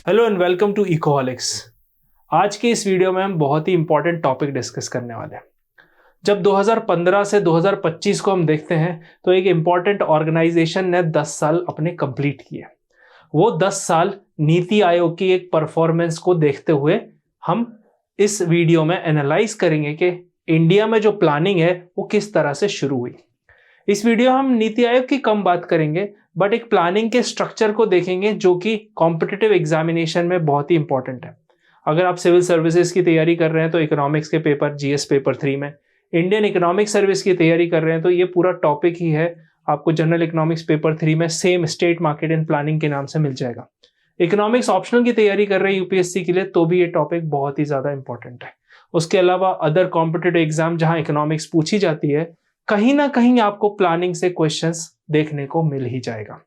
Hello and welcome to Ecoholics. आज के इस वीडियो में हम बहुत ही इंपॉर्टेंट टॉपिक डिस्कस करने वाले हैं। जब 2015 से 2025 को हम देखते हैं तो एक इंपॉर्टेंट ऑर्गेनाइजेशन ने 10 साल अपने कंप्लीट किए। वो 10 साल नीति आयोग की एक परफॉर्मेंस को देखते हुए हम इस वीडियो में एनालाइज करेंगे कि इंडिया में जो प्लानिंग है वो किस तरह से शुरू हुई। इस वीडियो हम नीति आयोग की कम बात करेंगे बट एक प्लानिंग के स्ट्रक्चर को देखेंगे जो कि कॉम्पिटिटिव एग्जामिनेशन में बहुत ही इंपॉर्टेंट है। अगर आप सिविल सर्विसेज की तैयारी कर रहे हैं तो इकोनॉमिक्स के पेपर जीएस पेपर 3 में, इंडियन इकोनॉमिक सर्विस की तैयारी कर रहे हैं तो ये पूरा टॉपिक ही है, आपको जनरल इकोनॉमिक्स पेपर 3 में same state market and planning के नाम से मिल जाएगा। इकोनॉमिक्स ऑप्शनल की तैयारी कर रहे हैं यूपीएससी के लिए तो भी ये टॉपिक बहुत ही ज्यादा इंपॉर्टेंट है। उसके अलावा अदर कॉम्पिटिटिव एग्जाम जहां इकोनॉमिक्स पूछी जाती है, कहीं ना कहीं आपको प्लानिंग से क्वेश्चंस देखने को मिल ही जाएगा।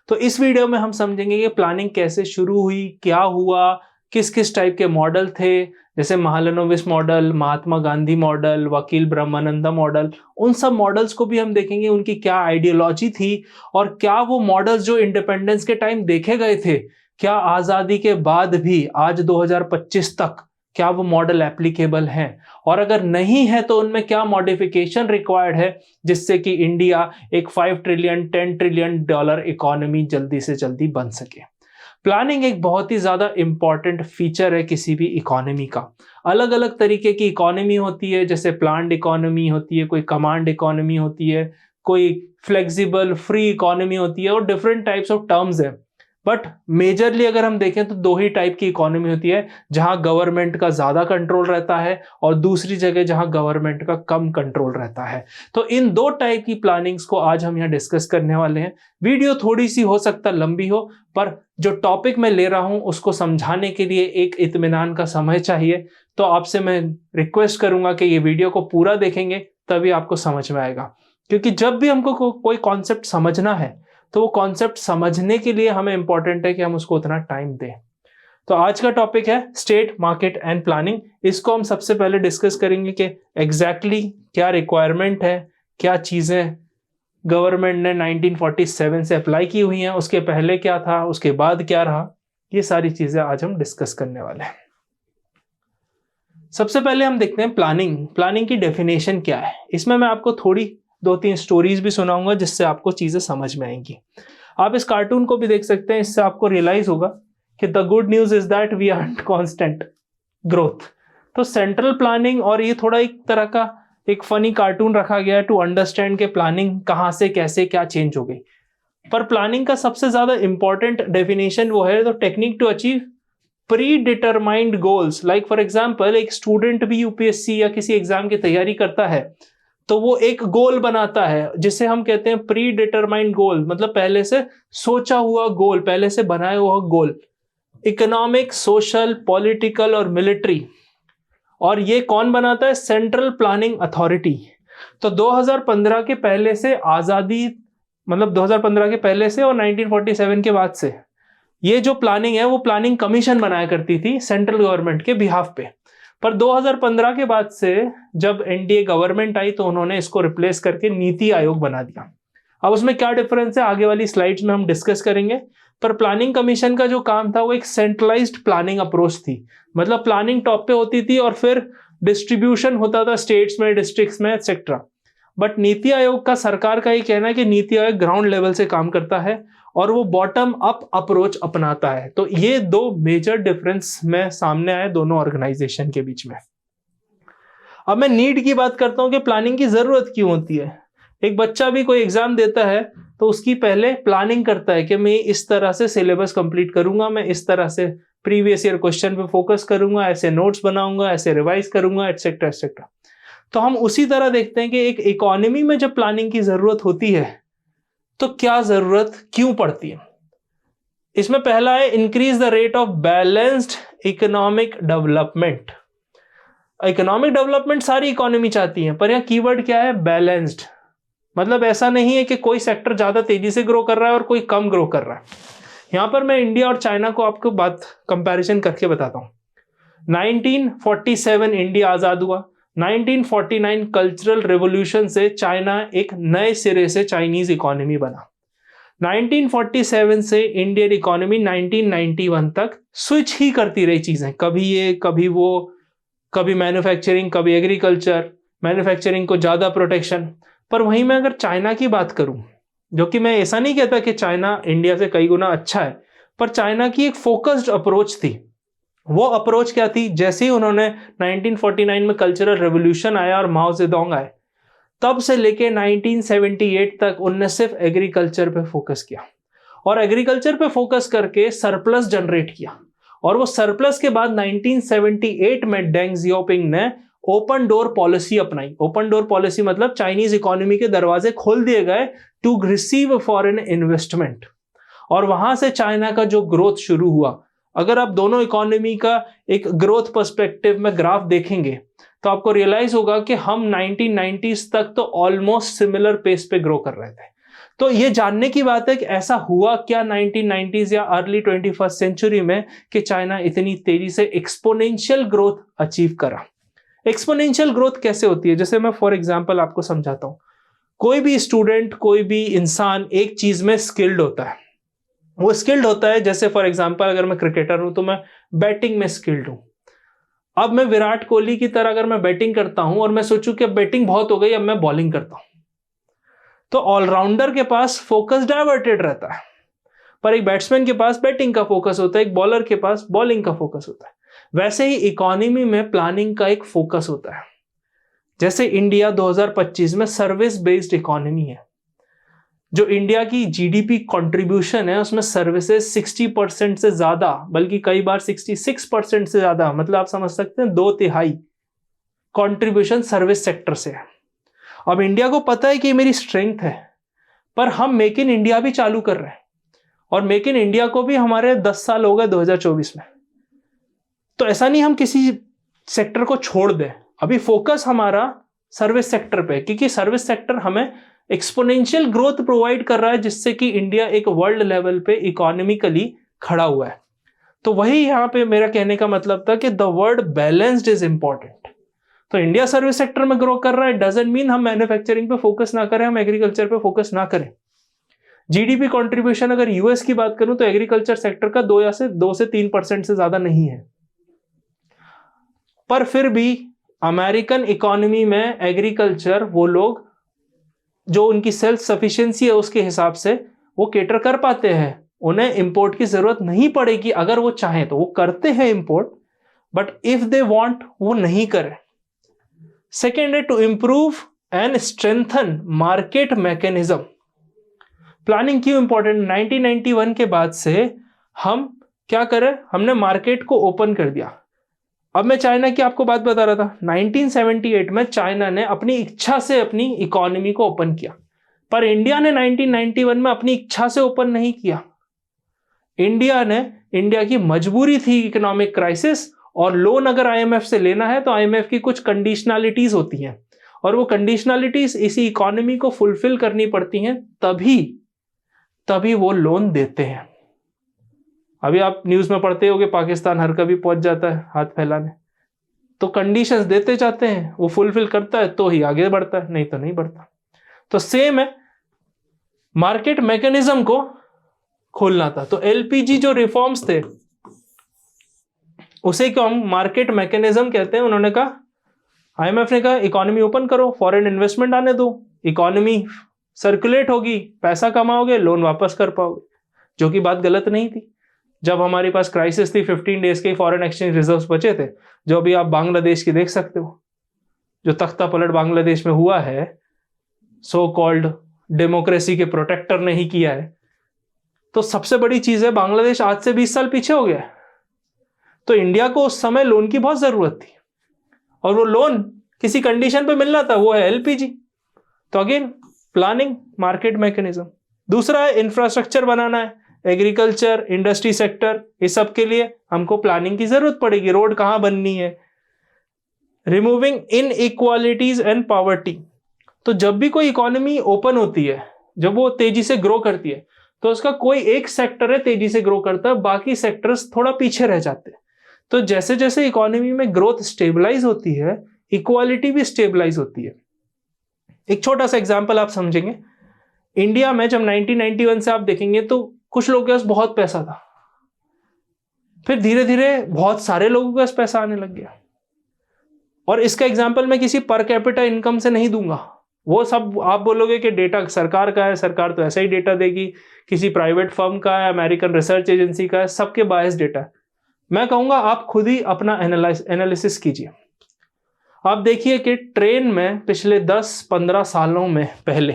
तो इस वीडियो में हम समझेंगे कि प्लानिंग कैसे शुरू हुई, क्या हुआ, किस किस टाइप के मॉडल थे, जैसे महालनोबिस मॉडल, महात्मा गांधी मॉडल, वकील ब्रह्मानंदा मॉडल। उन सब मॉडल्स को भी हम देखेंगे, उनकी क्या आइडियोलॉजी थी और क्या वो मॉडल्स जो इंडिपेंडेंस के टाइम देखे गए थे, क्या आजादी के बाद भी आज 2025 तक क्या वो मॉडल एप्लीकेबल हैं, और अगर नहीं है तो उनमें क्या मॉडिफिकेशन रिक्वायर्ड है जिससे कि इंडिया एक 5 ट्रिलियन 10 ट्रिलियन डॉलर इकोनॉमी जल्दी से जल्दी बन सके। प्लानिंग एक बहुत ही ज्यादा इंपॉर्टेंट फीचर है किसी भी इकोनॉमी का। अलग अलग तरीके की इकोनॉमी होती है, जैसे प्लान्ड इकोनॉमी होती है, कोई कमांड इकोनॉमी होती है, कोई फ्लेक्सिबल फ्री इकोनॉमी होती है, और डिफरेंट टाइप्स ऑफ टर्म्स है। बट मेजरली अगर हम देखें तो दो ही टाइप की इकोनॉमी होती है, जहां गवर्नमेंट का ज्यादा कंट्रोल रहता है और दूसरी जगह जहां गवर्नमेंट का कम कंट्रोल रहता है। तो इन दो टाइप की प्लानिंग्स को आज हम यहां डिस्कस करने वाले हैं। वीडियो थोड़ी सी हो सकता लंबी हो, पर जो टॉपिक मैं ले रहा हूं उसको समझाने के लिए एक इत्मीनान का समय चाहिए। तो आपसे मैं रिक्वेस्ट करूंगा कि ये वीडियो को पूरा देखेंगे तभी आपको समझ में आएगा, क्योंकि जब भी हमको कोई कॉन्सेप्ट समझना है तो वो कॉन्सेप्ट समझने के लिए हमें इंपॉर्टेंट है कि हम उसको उतना टाइम दें। तो आज का टॉपिक है स्टेट मार्केट एंड प्लानिंग। इसको हम सबसे पहले डिस्कस करेंगे कि एग्जैक्टली क्या रिक्वायरमेंट है, क्या चीजें गवर्नमेंट ने 1947 से अप्लाई की हुई हैं, उसके पहले क्या था, उसके बाद क्या रहा। ये सारी चीजें आज हम डिस्कस करने वाले हैं। सबसे पहले हम देखते हैं प्लानिंग की डेफिनेशन क्या है। इसमें मैं आपको थोड़ी 2-3 स्टोरीज भी सुनाऊंगा जिससे आपको चीजें समझ में आएंगी। आप इस कार्टून को भी देख सकते हैं, इससे आपको रियलाइज होगा कि the good news is that we are constant growth. तो सेंट्रल प्लानिंग, और ये थोड़ा एक तरह का एक फनी कार्टून रखा गया है टू अंडरस्टैंड के प्लानिंग कहां से कैसे क्या चेंज हो गई। पर प्लानिंग का सबसे ज्यादा इंपॉर्टेंट डेफिनेशन वो है the technique to achieve predetermined goals. Like for example, एक स्टूडेंट भी यूपीएससी या किसी एग्जाम की तैयारी करता है तो वो एक गोल बनाता है जिसे हम कहते हैं प्री डिटरमाइंड गोल, मतलब पहले से सोचा हुआ गोल, पहले से बनाया हुआ गोल। इकोनॉमिक, सोशल, पॉलिटिकल और मिलिट्री। और ये कौन बनाता है? Central planning authority. तो 2015 के पहले से आजादी, मतलब 2015 के पहले से और 1947 के बाद से ये जो प्लानिंग है वो प्लानिंग कमीशन बनाया करती थी सेंट्रल गवर्नमेंट के बिहाफ पे। पर 2015 के बाद से जब एनडीए गवर्नमेंट आई तो उन्होंने इसको रिप्लेस करके नीति आयोग बना दिया। अब उसमें क्या डिफरेंस है आगे वाली स्लाइड्स में हम डिस्कस करेंगे। पर प्लानिंग कमीशन का जो काम था वो एक सेंट्रलाइज्ड प्लानिंग अप्रोच थी, मतलब प्लानिंग टॉप पे होती थी और फिर डिस्ट्रीब्यूशन होता था स्टेट्स में, डिस्ट्रिक्ट्स में, एक्सेट्रा। बट नीति आयोग का, सरकार का ये कहना है कि नीति आयोग ग्राउंड लेवल से काम करता है और वो बॉटम अप अप्रोच अपनाता है। तो ये दो मेजर डिफरेंस में सामने आए दोनों ऑर्गेनाइजेशन के बीच में। अब मैं नीड की बात करता हूं कि प्लानिंग की जरूरत क्यों होती है। एक बच्चा भी कोई एग्जाम देता है तो उसकी पहले प्लानिंग करता है कि मैं इस तरह से सिलेबस कंप्लीट करूंगा, मैं इस तरह से प्रीवियस ईयर क्वेश्चन पे फोकस करूंगा, ऐसे नोट्स बनाऊंगा, ऐसे रिवाइज करूंगा, एटसेट्रा एटसेट्रा। तो हम उसी तरह देखते हैं कि एक इकोनॉमी में जब प्लानिंग की जरूरत होती है तो क्या जरूरत क्यों पड़ती है। इसमें पहला है increase the rate of balanced economic development. Economic development सारी इकोनॉमी चाहती है, पर यहां कीवर्ड क्या है? बैलेंस्ड। मतलब ऐसा नहीं है कि कोई सेक्टर ज्यादा तेजी से ग्रो कर रहा है और कोई कम ग्रो कर रहा है। यहां पर मैं इंडिया और चाइना को आपको बात कंपैरिजन करके बताता हूं। 1947 इंडिया आजाद हुआ। 1949 कल्चरल रेवोल्यूशन से चाइना एक नए सिरे से चाइनीज इकोनॉमी बना। 1947 से इंडियन इकोनॉमी 1991 तक स्विच ही करती रही चीजें, कभी ये कभी वो, कभी मैन्युफैक्चरिंग कभी एग्रीकल्चर, मैन्युफैक्चरिंग को ज्यादा प्रोटेक्शन। पर वहीं मैं अगर चाइना की बात करूं, जो कि मैं ऐसा नहीं कहता कि चाइना इंडिया से कई गुना अच्छा है, पर चाइना की एक फोकस्ड अप्रोच थी। वो अप्रोच क्या थी, जैसे ही उन्होंने 1949 में कल्चरल रेवोल्यूशन आया और माओ जेडोंग आए, तब से लेके 1978 तक उनने सिर्फ एग्रीकल्चर पे फोकस किया और एग्रीकल्चर पे फोकस करके सरप्लस जनरेट किया। और वो सरप्लस के बाद 1978 में डेंग जियाओपिंग ने ओपन डोर पॉलिसी अपनाई। ओपन डोर पॉलिसी मतलब चाइनीज इकोनॉमी के दरवाजे खोल दिए गए टू रिसीव फॉरेन इन्वेस्टमेंट, और वहां से चाइना का जो ग्रोथ शुरू हुआ। अगर आप दोनों इकोनॉमी का एक ग्रोथ पर्सपेक्टिव में ग्राफ देखेंगे तो आपको रियलाइज होगा कि हम 1990s तक तो ऑलमोस्ट सिमिलर पेस पे ग्रो कर रहे थे। तो ये जानने की बात है कि ऐसा हुआ क्या 1990s या अर्ली 21st सेंचुरी में कि चाइना इतनी तेजी से एक्सपोनेंशियल ग्रोथ अचीव करा। एक्सपोनेंशियल ग्रोथ कैसे होती है, जैसे मैं फॉर एग्जांपल आपको समझाता हूं। कोई भी स्टूडेंट, कोई भी इंसान एक चीज में स्किल्ड होता है। वो स्किल्ड होता है, जैसे फॉर एग्जांपल अगर मैं क्रिकेटर हूं तो मैं बैटिंग में स्किल्ड हूं। अब मैं विराट कोहली की तरह अगर मैं बैटिंग करता हूं और मैं सोचूं कि बैटिंग बहुत हो गई, अब मैं बॉलिंग करता हूं, तो ऑलराउंडर के पास फोकस डाइवर्टेड रहता है। पर एक बैट्समैन के पास बैटिंग का फोकस होता है, एक बॉलर के पास बॉलिंग का फोकस होता है। वैसे ही इकोनॉमी में प्लानिंग का एक फोकस होता है। जैसे इंडिया 2025 में सर्विस बेस्ड इकोनॉमी है। जो इंडिया की जीडीपी कंट्रीब्यूशन है उसमें सर्विसेज 60% से ज्यादा, बल्कि कई बार 66% से ज्यादा, मतलब आप समझ सकते हैं 2/3 कंट्रीब्यूशन सर्विस सेक्टर से है। अब इंडिया को पता है कि ये मेरी स्ट्रेंथ है, पर हम मेक इन इंडिया भी चालू कर रहे हैं, और मेक इन इंडिया को भी हमारे 10 साल हो गए 2024 में। तो ऐसा नहीं हम किसी सेक्टर को छोड़ दें, अभी फोकस हमारा सर्विस सेक्टर पे, क्योंकि सर्विस सेक्टर हमें एक्सपोनेंशियल ग्रोथ प्रोवाइड कर रहा है, जिससे कि इंडिया एक वर्ल्ड लेवल पे इकोनॉमिकली खड़ा हुआ है। तो वही यहां पे मेरा कहने का मतलब था कि the word balanced is important. तो इंडिया सर्विस सेक्टर में ग्रो कर रहा है, डजंट मीन हम मैन्युफैक्चरिंग पे फोकस ना करें, हम एग्रीकल्चर पे फोकस ना करें। जीडीपी कंट्रीब्यूशन अगर यूएस की बात करूं तो एग्रीकल्चर सेक्टर का 2 से 3% से ज्यादा नहीं है। पर फिर भी अमेरिकन इकोनॉमी में एग्रीकल्चर, वो लोग जो उनकी सेल्फ सफिशिएंसी है उसके हिसाब से वो केटर कर पाते हैं, उन्हें इंपोर्ट की जरूरत नहीं पड़ेगी। अगर वो चाहें तो वो करते हैं import, but if they want वो नहीं करें। सेकेंड है to improve and strengthen market mechanism. Planning क्यों इंपॉर्टेंट? 1991 के बाद से हम क्या करें, हमने मार्केट को ओपन कर दिया। अब मैं चाइना की आपको बात बता रहा था, 1978 में चाइना ने अपनी इच्छा से अपनी इकोनॉमी को ओपन किया, पर इंडिया ने 1991 में अपनी इच्छा से ओपन नहीं किया। इंडिया की मजबूरी थी, इकोनॉमिक क्राइसिस, और लोन अगर आईएमएफ से लेना है तो आईएमएफ की कुछ कंडीशनलिटीज होती हैं, और वो कंडीशनलिटीज इसी इकोनॉमी को फुलफिल करनी पड़ती हैं, तभी वो लोन देते हैं। अभी आप न्यूज में पढ़ते होगे पाकिस्तान हर कभी पहुंच जाता है हाथ फैलाने, तो कंडीशंस देते जाते हैं, वो फुलफिल करता है तो ही आगे बढ़ता है, नहीं तो नहीं बढ़ता। तो सेम है, मार्केट मैकेनिज्म को खोलना था। तो एलपीजी जो रिफॉर्म्स थे उसे क्यों हम मार्केट मैकेनिज्म कहते हैं। उन्होंने कहा, आईएमएफ ने कहा इकोनॉमी ओपन करो, फॉरेन इन्वेस्टमेंट आने दो, इकोनॉमी सर्कुलेट होगी, पैसा कमाओगे, लोन वापस कर पाओगे, जो कि बात गलत नहीं थी। जब हमारे पास क्राइसिस थी 15 डेज के फॉरेन एक्सचेंज रिजर्व्स बचे थे, जो अभी आप बांग्लादेश की देख सकते हो, जो तख्ता पलट बांग्लादेश में हुआ है, सो कॉल्ड डेमोक्रेसी के प्रोटेक्टर ने ही किया है। तो सबसे बड़ी चीज है, बांग्लादेश आज से 20 साल पीछे हो गया। तो इंडिया को उस समय लोन की बहुत जरूरत थी, और वो लोन किसी कंडीशन पे मिलना था, वो है एलपीजी। तो अगेन प्लानिंग, मार्केट मैकेनिज्म। दूसरा है इंफ्रास्ट्रक्चर बनाना है, एग्रीकल्चर, इंडस्ट्री सेक्टर, इस सब के लिए हमको प्लानिंग की जरूरत पड़ेगी। रोड कहां बननी है, रिमूविंग इनइक्वालिटीज एंड पॉवर्टी। तो जब भी कोई इकोनॉमी ओपन होती है, जब वो तेजी से ग्रो करती है, तो उसका कोई एक सेक्टर है तेजी से ग्रो करता है, बाकी सेक्टर्स थोड़ा पीछे रह जाते हैं। तो जैसे जैसे इकोनॉमी में ग्रोथ स्टेबलाइज होती है, इक्वालिटी भी स्टेबलाइज होती है। एक छोटा सा एग्जांपल आप समझेंगे, इंडिया में जब 1991 से आप देखेंगे तो कुछ लोगों के पास बहुत पैसा था, फिर धीरे धीरे बहुत सारे लोगों के पास पैसा आने लग गया। और इसका एग्जाम्पल मैं किसी पर कैपिटा इनकम से नहीं दूंगा, वो सब आप बोलोगे कि डेटा सरकार का है, सरकार तो ऐसा ही डेटा देगी, किसी प्राइवेट फर्म का है, अमेरिकन रिसर्च एजेंसी का है, सबके बायस डेटा है। मैं कहूंगा आप खुद ही अपना एनालिसिस कीजिए। आप देखिए कि ट्रेन में पिछले 10-15 सालों में पहले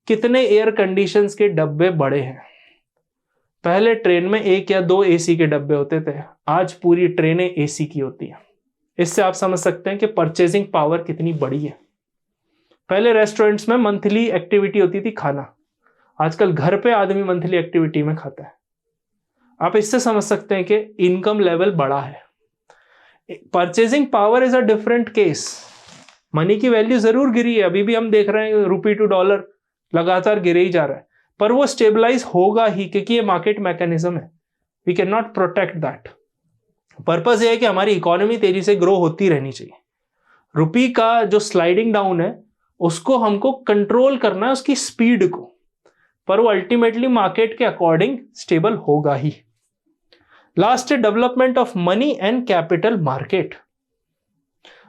कितने एयर कंडीशंस के डब्बे बढ़े हैं। पहले ट्रेन में 1 या 2 एसी के डब्बे होते थे, आज पूरी ट्रेनें एसी की होती हैं। इससे आप समझ सकते हैं कि परचेजिंग पावर कितनी बड़ी है। पहले रेस्टोरेंट्स में मंथली एक्टिविटी होती थी खाना, आजकल घर पे आदमी मंथली एक्टिविटी में खाता है। आप इससे समझ सकते हैं कि इनकम लेवल बड़ा है। Purchasing power is a different case. Money की वैल्यू जरूर गिरी है, अभी भी हम देख रहे हैं रुपी टू डॉलर लगातार गिरे ही जा रहा है, पर वो स्टेबलाइज होगा ही, क्योंकि ये मार्केट मैकेनिज्म है। We can not protect that. Purpose ये है कि हमारी इकोनॉमी तेजी से ग्रो होती रहनी चाहिए। रुपी का जो स्लाइडिंग डाउन है उसको हमको कंट्रोल करना है, उसकी स्पीड को, पर वो अल्टीमेटली मार्केट के अकॉर्डिंग स्टेबल होगा ही। लास्ट है development of money and capital market.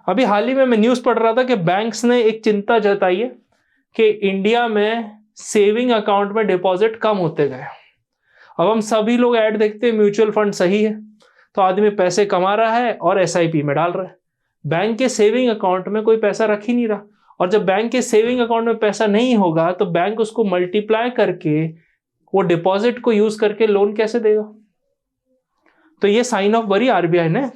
अभी हाल ही में मैं न्यूज पढ़ रहा था कि बैंक्स ने एक चिंता जताई है कि इंडिया में सेविंग अकाउंट में डिपॉजिट कम होते गए। अब हम सभी लोग ऐड देखते हैं म्यूचुअल फंड सही है, तो आदमी पैसे कमा रहा है और एसआईपी में डाल रहा है। बैंक के सेविंग अकाउंट में कोई पैसा रख ही नहीं रहा, और जब बैंक के सेविंग अकाउंट में पैसा नहीं होगा तो बैंक उसको मल्टीप्लाई करके वो डिपॉजिट को यूज करके लोन कैसे देगा। तो ये साइन ऑफ वरी आरबीआई ने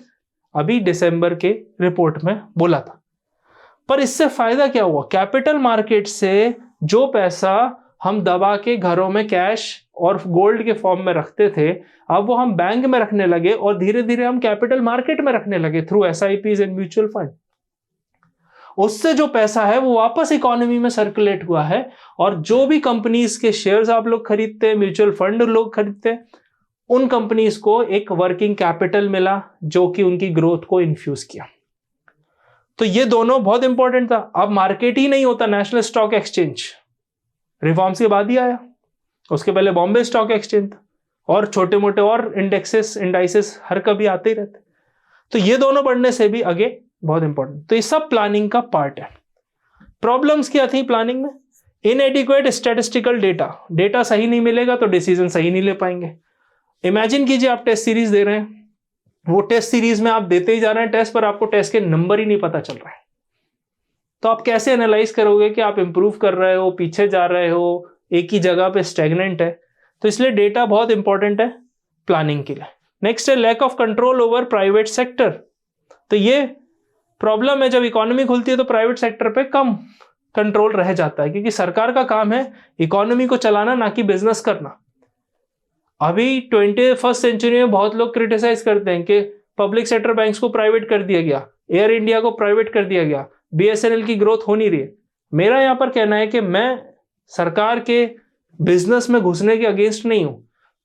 अभी दिसंबर के रिपोर्ट में बोला था। पर इससे फायदा क्या हुआ? कैपिटल मार्केट से जो पैसा हम दबा के घरों में कैश और गोल्ड के फॉर्म में रखते थे, अब वो हम बैंक में रखने लगे और धीरे धीरे हम कैपिटल मार्केट में रखने लगे through SIPs and mutual fund. उससे जो पैसा है वो वापस इकोनॉमी में सर्कुलेट हुआ है, और जो भी कंपनीज के शेयर्स आप लोग खरीदते हैं, म्यूचुअल फंड लोग खरीदते हैं, उन कंपनीज को एक वर्किंग कैपिटल मिला जो कि उनकी ग्रोथ को इन्फ्यूज किया। तो ये दोनों बहुत इंपॉर्टेंट था। अब मार्केट ही नहीं होता, नेशनल स्टॉक एक्सचेंज रिफॉर्म्स के बाद ही आया, उसके पहले बॉम्बे स्टॉक एक्सचेंज था, और छोटे मोटे और इंडाइसेस हर कभी आते ही रहते। तो ये दोनों बढ़ने से भी आगे बहुत इंपॉर्टेंट। तो ये सब प्लानिंग का पार्ट है। प्रॉब्लम्स क्या थी प्लानिंग में? इनएडिक्वेट स्टैटिस्टिकल डेटा, डेटा सही नहीं मिलेगा तो डिसीजन सही नहीं ले पाएंगे। इमेजिन कीजिए आप टेस्ट सीरीज दे रहे हैं, वो टेस्ट सीरीज में आप देते ही जा रहे हैं टेस्ट, पर आपको टेस्ट के नंबर ही नहीं पता चल रहा है, तो आप कैसे एनालाइज करोगे कि आप इंप्रूव कर रहे हो, पीछे जा रहे हो, एक ही जगह पे स्टेगनेंट है? तो इसलिए डेटा बहुत इंपॉर्टेंट है प्लानिंग के लिए। नेक्स्ट है lack of control over private sector. तो ये प्रॉब्लम है, जब इकोनॉमी खुलती है तो प्राइवेट सेक्टर पे कम कंट्रोल रह जाता है, क्योंकि सरकार का काम है इकोनॉमी को चलाना, ना कि बिजनेस करना। अभी 21st सेंचुरी में बहुत लोग क्रिटिसाइज करते हैं कि पब्लिक सेक्टर बैंक्स को प्राइवेट कर दिया गया, एयर इंडिया को प्राइवेट कर दिया गया, बीएसएनएल की ग्रोथ हो नहीं रही है। मेरा यहां पर कहना है कि मैं सरकार के बिजनेस में घुसने के अगेंस्ट नहीं हूं,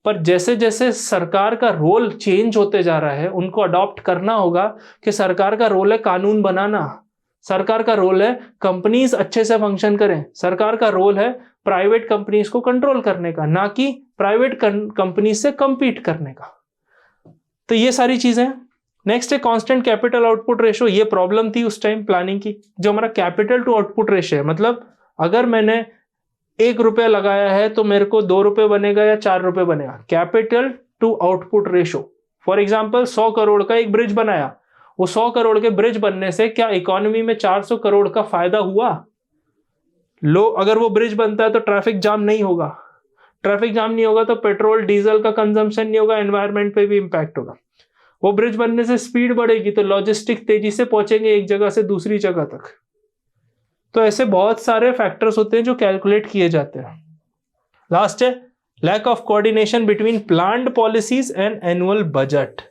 पर जैसे जैसे सरकार का रोल चेंज होते जा रहा है उनको अडॉप्ट करना होगा कि सरकार का रोल है कानून बनाना, सरकार का रोल है कंपनीज अच्छे से फंक्शन करें, सरकार का रोल है प्राइवेट कंपनीज को कंट्रोल करने का, ना कि प्राइवेट कंपनी से compete करने का। तो ये सारी चीजें। नेक्स्ट है कांस्टेंट कैपिटल आउटपुट रेशो। ये प्रॉब्लम थी उस टाइम प्लानिंग की, जो हमारा कैपिटल टू आउटपुट रेशो है, मतलब अगर मैंने 1 रुपया लगाया है तो मेरे को 2 रुपये बनेगा या 4 रुपये बनेगा। Capital to output ratio, for example 100 crore का एक ब्रिज बनाया, वो 100 करोड़ के ब्रिज बनने से क्या इकोनॉमी में 400 करोड़ का फायदा हुआ? अगर वो ब्रिज बनता है तो ट्रैफिक जाम नहीं होगा, ट्रैफिक जाम नहीं होगा तो पेट्रोल डीजल का कंजम्पशन नहीं होगा, एनवायरनमेंट पे भी इंपैक्ट होगा। वो ब्रिज बनने से स्पीड बढ़ेगी तो लॉजिस्टिक तेजी से पहुंचेंगे एक जगह से दूसरी जगह तक। तो ऐसे बहुत सारे फैक्टर्स होते हैं जो कैलकुलेट किए जाते हैं। लास्ट है lack of coordination between planned policies and annual budget.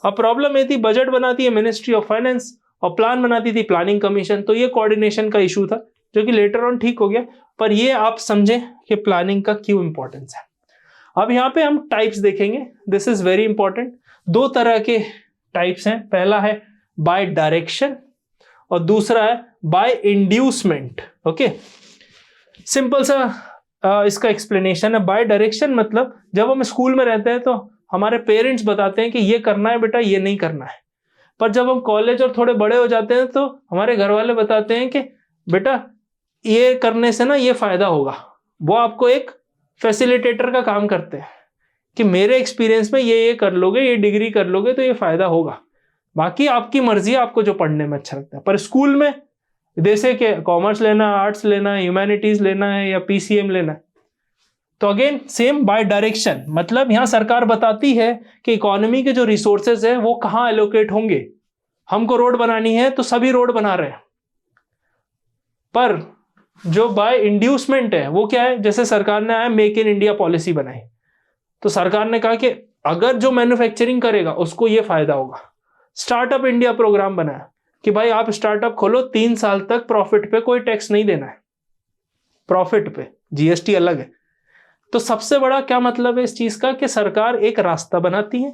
अब प्रॉब्लम ये थी, बजट बनाती है मिनिस्ट्री ऑफ फाइनेंस और प्लान बनाती थी प्लानिंग कमीशन, तो ये कोऑर्डिनेशन का इशू था जो कि लेटर ऑन ठीक हो गया। पर ये आप समझें कि प्लानिंग का क्यों इंपॉर्टेंस है। अब यहाँ पे हम टाइप्स देखेंगे, दिस इज वेरी इंपॉर्टेंट। 2 तरह के टाइप्स हैं, पहला है बाय डायरेक्शन और दूसरा है बाय इंड्यूसमेंट। ओके, सिंपल सा इसका एक्सप्लेनेशन है। बाय डायरेक्शन मतलब जब हम स्कूल में रहते हैं तो हमारे पेरेंट्स बताते हैं कि ये करना है बेटा, ये नहीं करना है। पर जब हम कॉलेज और थोड़े बड़े हो जाते हैं तो हमारे घर वाले बताते हैं कि बेटा ये करने से ना ये फायदा होगा। वो आपको एक फैसिलिटेटर का काम करते हैं कि मेरे एक्सपीरियंस में ये कर लोगे, ये डिग्री कर लोगे तो ये फायदा होगा, बाकी आपकी मर्जी है आपको जो पढ़ने में अच्छा लगता है। पर स्कूल में जैसे कि कॉमर्स लेना है, आर्ट्स लेना है, ह्यूमैनिटीज लेना है या पीसीएम लेना है, तो अगेन सेम बाय डायरेक्शन मतलब यहां सरकार बताती है कि इकोनॉमी के जो रिसोर्सेज है वो कहां एलोकेट होंगे। हमको रोड बनानी है तो सभी रोड बना रहे हैं, पर जो बाय इंड्यूसमेंट है वो क्या है, जैसे सरकार ने आया मेक इन इंडिया पॉलिसी बनाई, तो सरकार ने कहा कि अगर जो मैन्युफैक्चरिंग करेगा उसको ये फायदा होगा। स्टार्टअप इंडिया प्रोग्राम बनाया कि भाई आप स्टार्टअप खोलो, 3 साल तक प्रॉफिट पे कोई टैक्स नहीं देना है, प्रॉफिट पे जीएसटी अलग है। तो सबसे बड़ा क्या मतलब है इस चीज का कि सरकार एक रास्ता बनाती है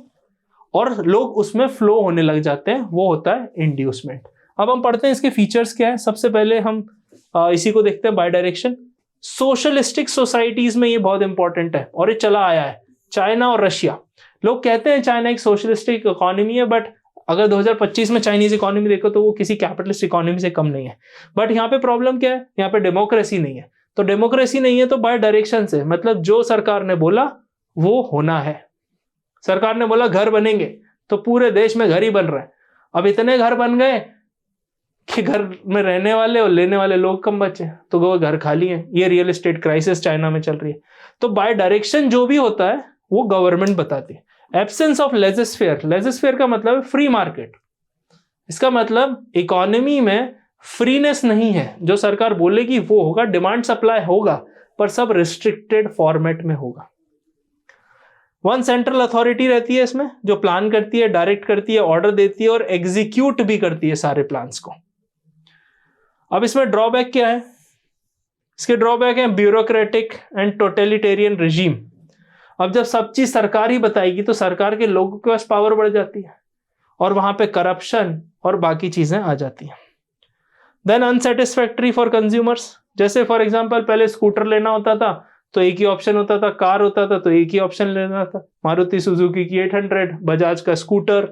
और लोग उसमें फ्लो होने लग जाते हैं, वो होता है इंड्यूसमेंट। अब हम पढ़ते हैं इसके फीचर्स क्या है। सबसे पहले हम इसी को देखते हैं, बाय डायरेक्शन। सोशलिस्टिक सोसाइटीज में ये बहुत इंपॉर्टेंट है और ये चला आया है, चाइना और रशिया। लोग कहते हैं चाइना एक सोशलिस्टिक इकोनॉमी है, बट अगर 2025 में चाइनीज इकोनॉमी देखो तो वो किसी कैपिटलिस्ट इकोनॉमी से कम नहीं है। बट यहाँ पे प्रॉब्लम क्या है, यहाँ पे डेमोक्रेसी नहीं है। तो डेमोक्रेसी नहीं है तो बाय डायरेक्शन से मतलब जो सरकार ने बोला वो होना है। सरकार ने बोला घर बनेंगे तो पूरे देश में घर ही बन रहे हैं। अब इतने घर बन गए कि घर में रहने वाले और लेने वाले लोग कम बचे, तो वो घर खाली है। ये रियल एस्टेट क्राइसिस चाइना में चल रही है। तो बाय डायरेक्शन जो भी होता है वो गवर्नमेंट बताती है। एब्सेंस ऑफ लेजिस्फेयर, लेजिस्फेयर का मतलब है फ्री मार्केट। इसका मतलब इकोनॉमी में फ्रीनेस नहीं है, जो सरकार बोलेगी वो होगा, डिमांड सप्लाई होगा, पर सब रिस्ट्रिक्टेड फॉर्मेट में होगा। वन सेंट्रल अथॉरिटी रहती है इसमें, जो प्लान करती है, डायरेक्ट करती है, ऑर्डर देती है और एग्जीक्यूट भी करती है सारे प्लान्स को। अब इसमें ड्रॉबैक क्या है, इसके ड्रॉबैक है ब्यूरोक्रेटिक एंड टोटलिटेरियन रिजीम। अब जब सब चीज सरकार ही बताएगी तो सरकार के लोगों के पास पावर बढ़ जाती है और वहां पे करप्शन और बाकी चीजें आ जाती हैं। Then unsatisfactory for consumers. जैसे फॉर एग्जांपल पहले स्कूटर लेना होता था तो एक ही ऑप्शन होता था, कार होता था तो एक ही ऑप्शन लेना था, मारुति सुजुकी की 800, बजाज का स्कूटर,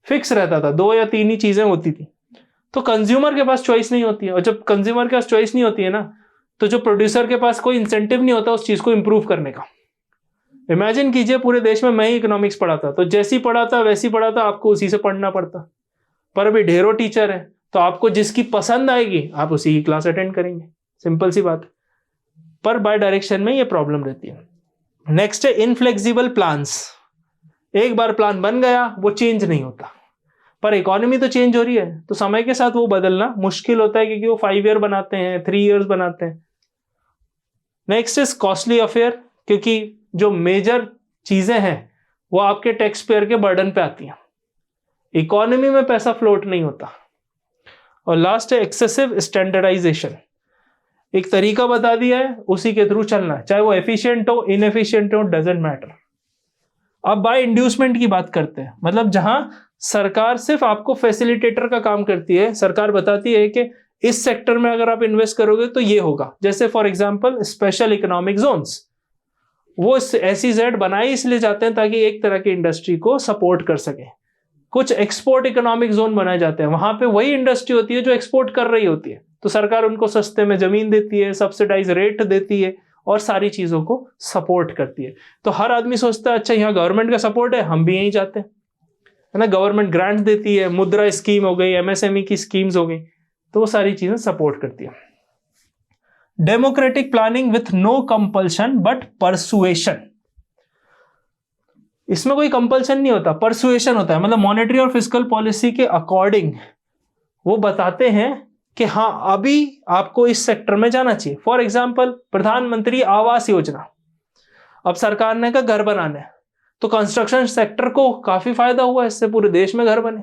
फिक्स रहता था, 2 या 3 ही चीजें होती थी। तो कंज्यूमर के पास चॉइस नहीं होती है, और जब कंज्यूमर के पास चॉइस नहीं होती है ना, तो जो प्रोड्यूसर के पास कोई इंसेंटिव नहीं होता उस चीज को इंप्रूव करने का। इमेजिन कीजिए पूरे देश में मैं ही इकोनॉमिक्स पढ़ाता, तो जैसी पढ़ाता वैसी पढ़ाता, आपको उसी से पढ़ना पड़ता। पर अभी ढेरों टीचर है तो आपको जिसकी पसंद आएगी आप उसी की क्लास अटेंड करेंगे, सिंपल सी बात। पर बाय डायरेक्शन में ये प्रॉब्लम रहती है। नेक्स्ट है इनफ्लेक्सिबल प्लान्स। एक बार प्लान बन गया वो चेंज नहीं होता, पर इकोनॉमी तो चेंज हो रही है तो समय के साथ वो बदलना मुश्किल होता है, क्योंकि वो 5 ईयर बनाते हैं, 3 ईयर्स बनाते हैं। नेक्स्ट इज कॉस्टली अफेयर, क्योंकि जो मेजर चीजें हैं वो आपके टैक्स पेयर के बर्डन पे आती हैं, इकोनॉमी में पैसा फ्लोट नहीं होता। और लास्ट है एक्सेसिव स्टैंडर्डाइजेशन। एक तरीका बता दिया है, उसी के थ्रू चलना, चाहे वो एफिशिएंट हो इनएफिशिएंट हो, डजेंट मैटर। अब बाय इंड्यूसमेंट की बात करते हैं, मतलब जहां सरकार सिर्फ आपको फैसिलिटेटर का काम करती है। सरकार बताती है कि इस सेक्टर में अगर आप इन्वेस्ट करोगे तो ये होगा। जैसे for example special economic zones, वो SEZ बनाए इसलिए जाते हैं ताकि एक तरह की इंडस्ट्री को सपोर्ट कर सके। कुछ एक्सपोर्ट इकोनॉमिक जोन बनाए जाते हैं, वहां पे वही इंडस्ट्री होती है जो एक्सपोर्ट कर रही होती है, तो सरकार उनको सस्ते में जमीन देती है, सब्सिडाइज रेट देती है और सारी चीजों को सपोर्ट करती है। तो हर आदमी सोचता है अच्छा यहाँ गवर्नमेंट का सपोर्ट है, हम भी यहीं जाते हैं, है ना। गवर्नमेंट ग्रांट देती है, मुद्रा स्कीम हो गई, MSME की स्कीम्स हो गई, तो वो सारी चीजें सपोर्ट करती है। Democratic planning with no compulsion but persuasion. इसमें कोई कंपल्शन नहीं होता, परसुएशन होता है। मतलब मॉनेटरी और फिस्कल पॉलिसी के अकॉर्डिंग वो बताते हैं कि हाँ अभी आपको इस सेक्टर में जाना चाहिए। फॉर एग्जांपल प्रधानमंत्री आवास योजना, अब सरकार ने कहा घर बनाना है, तो कंस्ट्रक्शन सेक्टर को काफी फायदा हुआ, इससे पूरे देश में घर बने।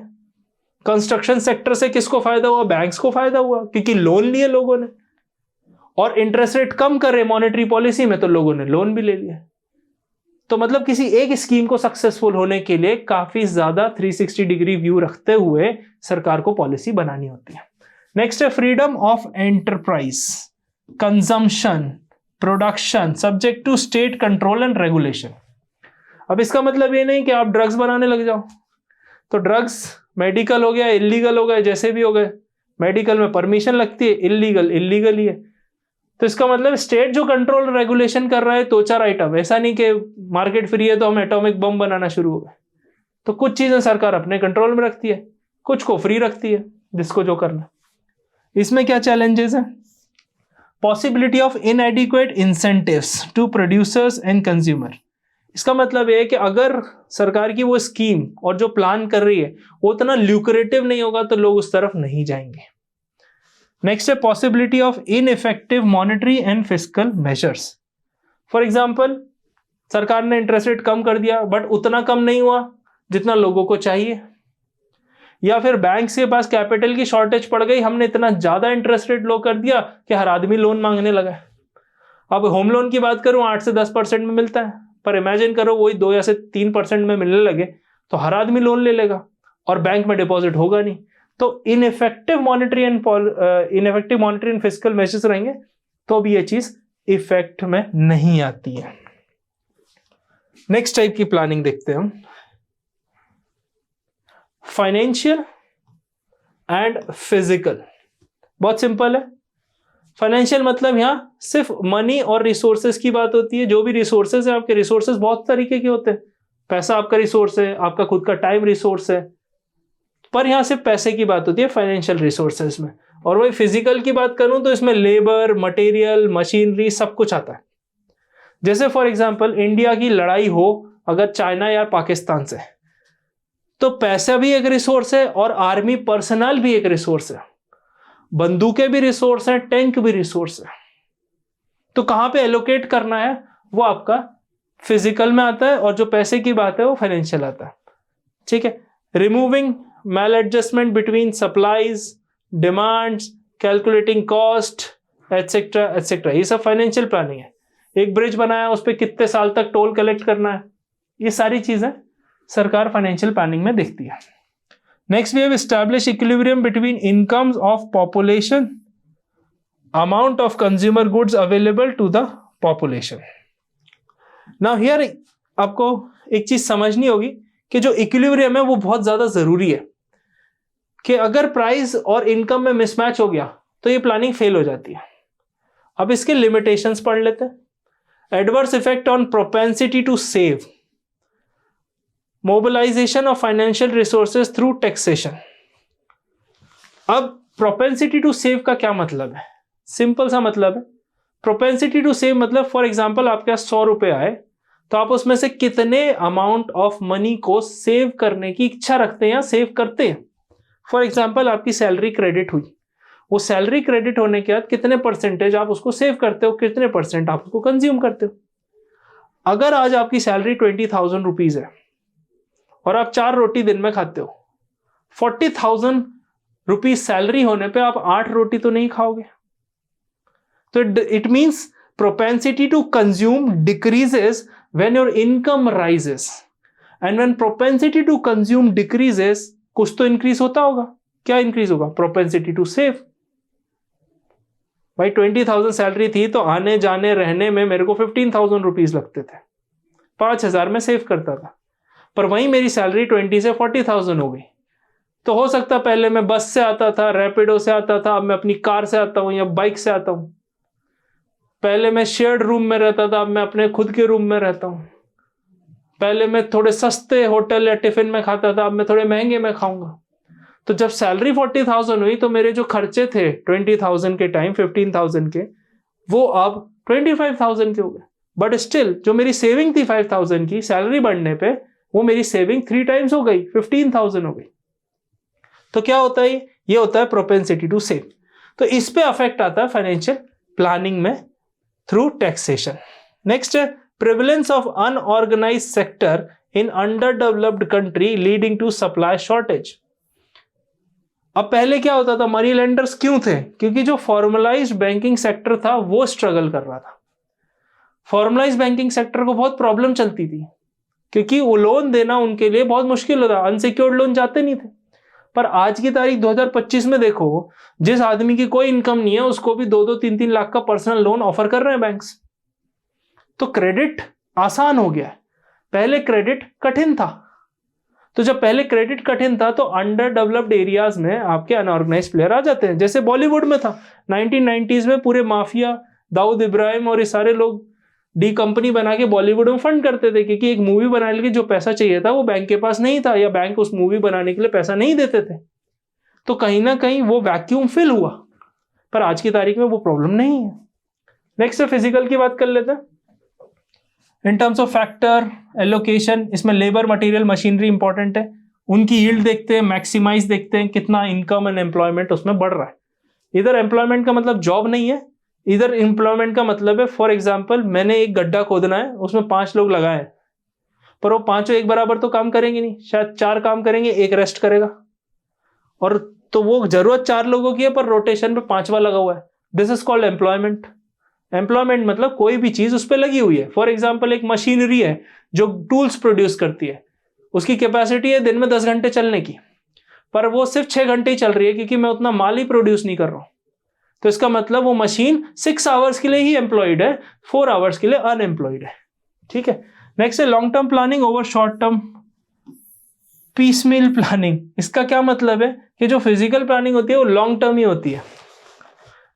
कंस्ट्रक्शन सेक्टर से किसको फायदा हुआ, बैंक्स को फायदा हुआ, क्योंकि लोन लिए लोगों ने, और इंटरेस्ट रेट कम कर रहे मॉनेटरी पॉलिसी में, तो लोगों ने लोन भी ले लिया। तो मतलब किसी एक स्कीम को सक्सेसफुल होने के लिए काफी ज्यादा 360 डिग्री व्यू रखते हुए सरकार को पॉलिसी बनानी होती है। नेक्स्ट है freedom of enterprise, consumption, production subject to state control and regulation. अब इसका मतलब ये नहीं कि आप ड्रग्स बनाने लग जाओ, तो ड्रग्स मेडिकल हो गया, इलीगल हो गए, जैसे भी हो गए, मेडिकल में परमिशन लगती है, इलीगल ही है। तो इसका मतलब स्टेट जो कंट्रोल रेगुलेशन कर रहा है दो चार आइटम, ऐसा नहीं कि मार्केट फ्री है तो हम एटॉमिक बम बनाना शुरू हो गए। तो कुछ चीजें सरकार अपने कंट्रोल में रखती है, कुछ को फ्री रखती है, जिसको जो करना। इसमें क्या चैलेंजेस हैं? Possibility of inadequate incentives to producers and consumer. इसका मतलब ये है कि अगर सरकार की वो स्कीम और जो प्लान कर रही है वो उतना ल्यूक्रेटिव नहीं होगा तो लोग उस तरफ नहीं जाएंगे। नेक्स्ट है possibility of ineffective monetary and fiscal measures. For example, सरकार ने इंटरेस्ट रेट कम कर दिया बट उतना कम नहीं हुआ जितना लोगों को चाहिए, या फिर बैंक्स के पास कैपिटल की शॉर्टेज पड़ गई, हमने इतना ज्यादा इंटरेस्ट रेट लो कर दिया कि हर आदमी लोन मांगने लगा। अब होम लोन की बात करूं 8 से 10% में मिलता है, पर इमेजिन करो वही 2 या से 3% में मिलने लगे तो हर आदमी लोन ले लेगा और बैंक में डिपॉजिट होगा नहीं। तो ineffective monetary and fiscal measures रहेंगे तो भी ये चीज इफेक्ट में नहीं आती है। नेक्स्ट टाइप की प्लानिंग देखते हैं हम, फाइनेंशियल एंड फिजिकल। बहुत सिंपल है। फाइनेंशियल मतलब यहां सिर्फ मनी और रिसोर्सेज की बात होती है। जो भी रिसोर्सेज है, आपके रिसोर्सेज बहुत तरीके के होते हैं। पैसा आपका रिसोर्स है, आपका खुद का टाइम रिसोर्स है, पर यहां सिर्फ पैसे की बात होती है फाइनेंशियल रिसोर्सेज में। और वही फिजिकल की बात करूं तो इसमें लेबर, मटेरियल, मशीनरी सब कुछ आता है। जैसे फॉर एग्जांपल इंडिया की लड़ाई हो अगर चाइना या पाकिस्तान से, तो पैसा भी एक रिसोर्स है और आर्मी पर्सनल भी एक रिसोर्स है, बंदूकें भी रिसोर्स है, टैंक भी रिसोर्स है। तो कहां पे एलोकेट करना है वो आपका फिजिकल में आता है, और जो पैसे की बात है वो फाइनेंशियल आता है। ठीक है। Removing maladjustment between supplies, demands, calculating cost etcetera etcetera, ये सब फाइनेंशियल प्लानिंग है। एक ब्रिज बनाया, उस पर कितने साल तक टोल कलेक्ट करना है, ये सारी चीजें सरकार फाइनेंशियल प्लानिंग में देखती है। Next we have establish equilibrium between incomes of population, amount of consumer goods available to the population. Now here आपको एक चीज समझनी होगी कि जो इक्विलिब्रियम है वो बहुत ज्यादा जरूरी है, कि अगर प्राइस और इनकम में मिसमैच हो गया तो ये प्लानिंग फेल हो जाती है। अब इसके लिमिटेशंस पढ़ लेते हैं। Adverse effect on propensity to save, mobilisation of financial resources through taxation. अब प्रोपेंसिटी टू सेव का क्या मतलब है? सिंपल सा मतलब है, प्रोपेंसिटी टू सेव मतलब फॉर एग्जांपल आपके पास 100 रुपए आए तो आप उसमें से कितने अमाउंट ऑफ मनी को सेव करने की इच्छा रखते हैं या सेव करते हैं। फॉर एग्जांपल आपकी सैलरी क्रेडिट हुई, वो सैलरी क्रेडिट होने के बाद कितने परसेंटेज आप उसको सेव करते हो, कितने परसेंट आप उसको कंज्यूम करते हो। अगर आज आपकी सैलरी 20,000 रुपीज है और आप 4 रोटी दिन में खाते हो, 40,000 रुपीज सैलरी होने पे आप 8 रोटी तो नहीं खाओगे। तो it means propensity to consume decreases when your income rises, and when propensity to consume decreases, कुछ तो इंक्रीज होता होगा। क्या इंक्रीज होगा? propensity to save। भाई 20,000 सैलरी थी तो आने जाने रहने में मेरे को 15,000 रुपीज लगते थे, 5,000 में सेव करता था, पर वहीं मेरी सैलरी 20 से 40,000 हो गई। तो हो सकता पहले मैं बस से आता था, रैपिडो से आता था, अब मैं अपनी कार से आता हूं या बाइक से आता हूं। पहले मैं शेयर्ड रूम में रहता था, अब मैं अपने खुद के रूम में रहता हूं। पहले मैं थोड़े सस्ते होटल या टिफिन में खाता था, अब मैं थोड़े महंगे में खाऊंगा। तो जब सैलरी 40,000 हुई तो मेरे जो खर्चे थे 20,000 के टाइम, 15,000 के, वो अब 25,000 के हो गए। बट स्टिल जो मेरी सेविंग थी 5,000 की, सैलरी बढ़ने पे वो मेरी सेविंग 3 टाइम्स हो गई, 15,000 हो गई। तो क्या होता है? ये होता है प्रोपेंसिटी टू सेव। तो इस पे अफेक्ट आता है फाइनेंशियल प्लानिंग में थ्रू टैक्सेशन। नेक्स्ट है prevalence of unorganised sector in underdeveloped country leading to supply shortage. अब पहले क्या होता था? मनी लेंडर्स क्यों थे? क्योंकि जो फॉर्मलाइज्ड बैंकिंग सेक्टर था वो स्ट्रगल कर रहा था। फॉर्मलाइज्ड बैंकिंग सेक्टर को बहुत प्रॉब्लम चलती थी, क्योंकि वो लोन देना उनके लिए बहुत मुश्किल होता, अनसिक्योर्ड लोन जाते नहीं थे। पर आज की तारीख 2025 में देखो, जिस आदमी की कोई इनकम नहीं है उसको भी 2-2, 3-3 लाख का पर्सनल लोन ऑफर कर रहे हैं बैंक्स। तो क्रेडिट आसान हो गया है, पहले क्रेडिट कठिन था। तो जब पहले क्रेडिट कठिन था तो अंडर डेवलप्ड एरियाज में आपके अनऑर्गेनाइज प्लेयर आ जाते हैं, जैसे बॉलीवुड में था 1990s में। पूरे माफिया, दाऊद इब्राहिम और ये सारे लोग डी कंपनी बना के बॉलीवुड में फंड करते थे, क्योंकि एक मूवी बनाने के लिए जो पैसा चाहिए था वो बैंक के पास नहीं था, या बैंक उस मूवी बनाने के लिए पैसा नहीं देते थे। तो कहीं ना कहीं वो वैक्यूम फिल हुआ, पर आज की तारीख में वो प्रॉब्लम नहीं है। नेक्स्ट है फिजिकल की बात कर लेते हैं। In terms of factor allocation, इसमें लेबर, मटेरियल, मशीनरी इंपॉर्टेंट है। उनकी यील्ड देखते हैं, मैक्सिमाइज देखते हैं, कितना इनकम एंड एम्प्लॉयमेंट उसमें बढ़ रहा है। इधर एम्प्लॉयमेंट का मतलब जॉब नहीं है, इधर एम्प्लॉयमेंट का मतलब है, फॉर एग्जाम्पल मैंने एक गड्ढा खोदना है, उसमें 5 लोग लगाए हैं, पर वो 5 एक बराबर तो काम करेंगे नहीं, शायद 4 काम करेंगे, एक रेस्ट करेगा, और तो वो जरूरत 4 लोगों की है पर रोटेशन पे 5वां लगा हुआ है। This is called employment. Employment मतलब कोई भी चीज उस पर लगी हुई है। फॉर एग्जाम्पल एक मशीनरी है जो टूल्स प्रोड्यूस करती है, उसकी कैपेसिटी है दिन में 10 घंटे चलने की, पर वो सिर्फ 6 घंटे ही चल रही है, क्योंकि मैं उतना माल ही प्रोड्यूस नहीं कर रहा हूं। तो इसका मतलब वो मशीन 6 आवर्स के लिए ही एम्प्लॉयड है, 4 आवर्स के लिए अनएम्प्लॉयड है। ठीक है। नेक्स्ट है long term planning over short term piecemeal planning. इसका क्या मतलब है कि जो फिजिकल प्लानिंग होती है वो लॉन्ग टर्म ही होती है।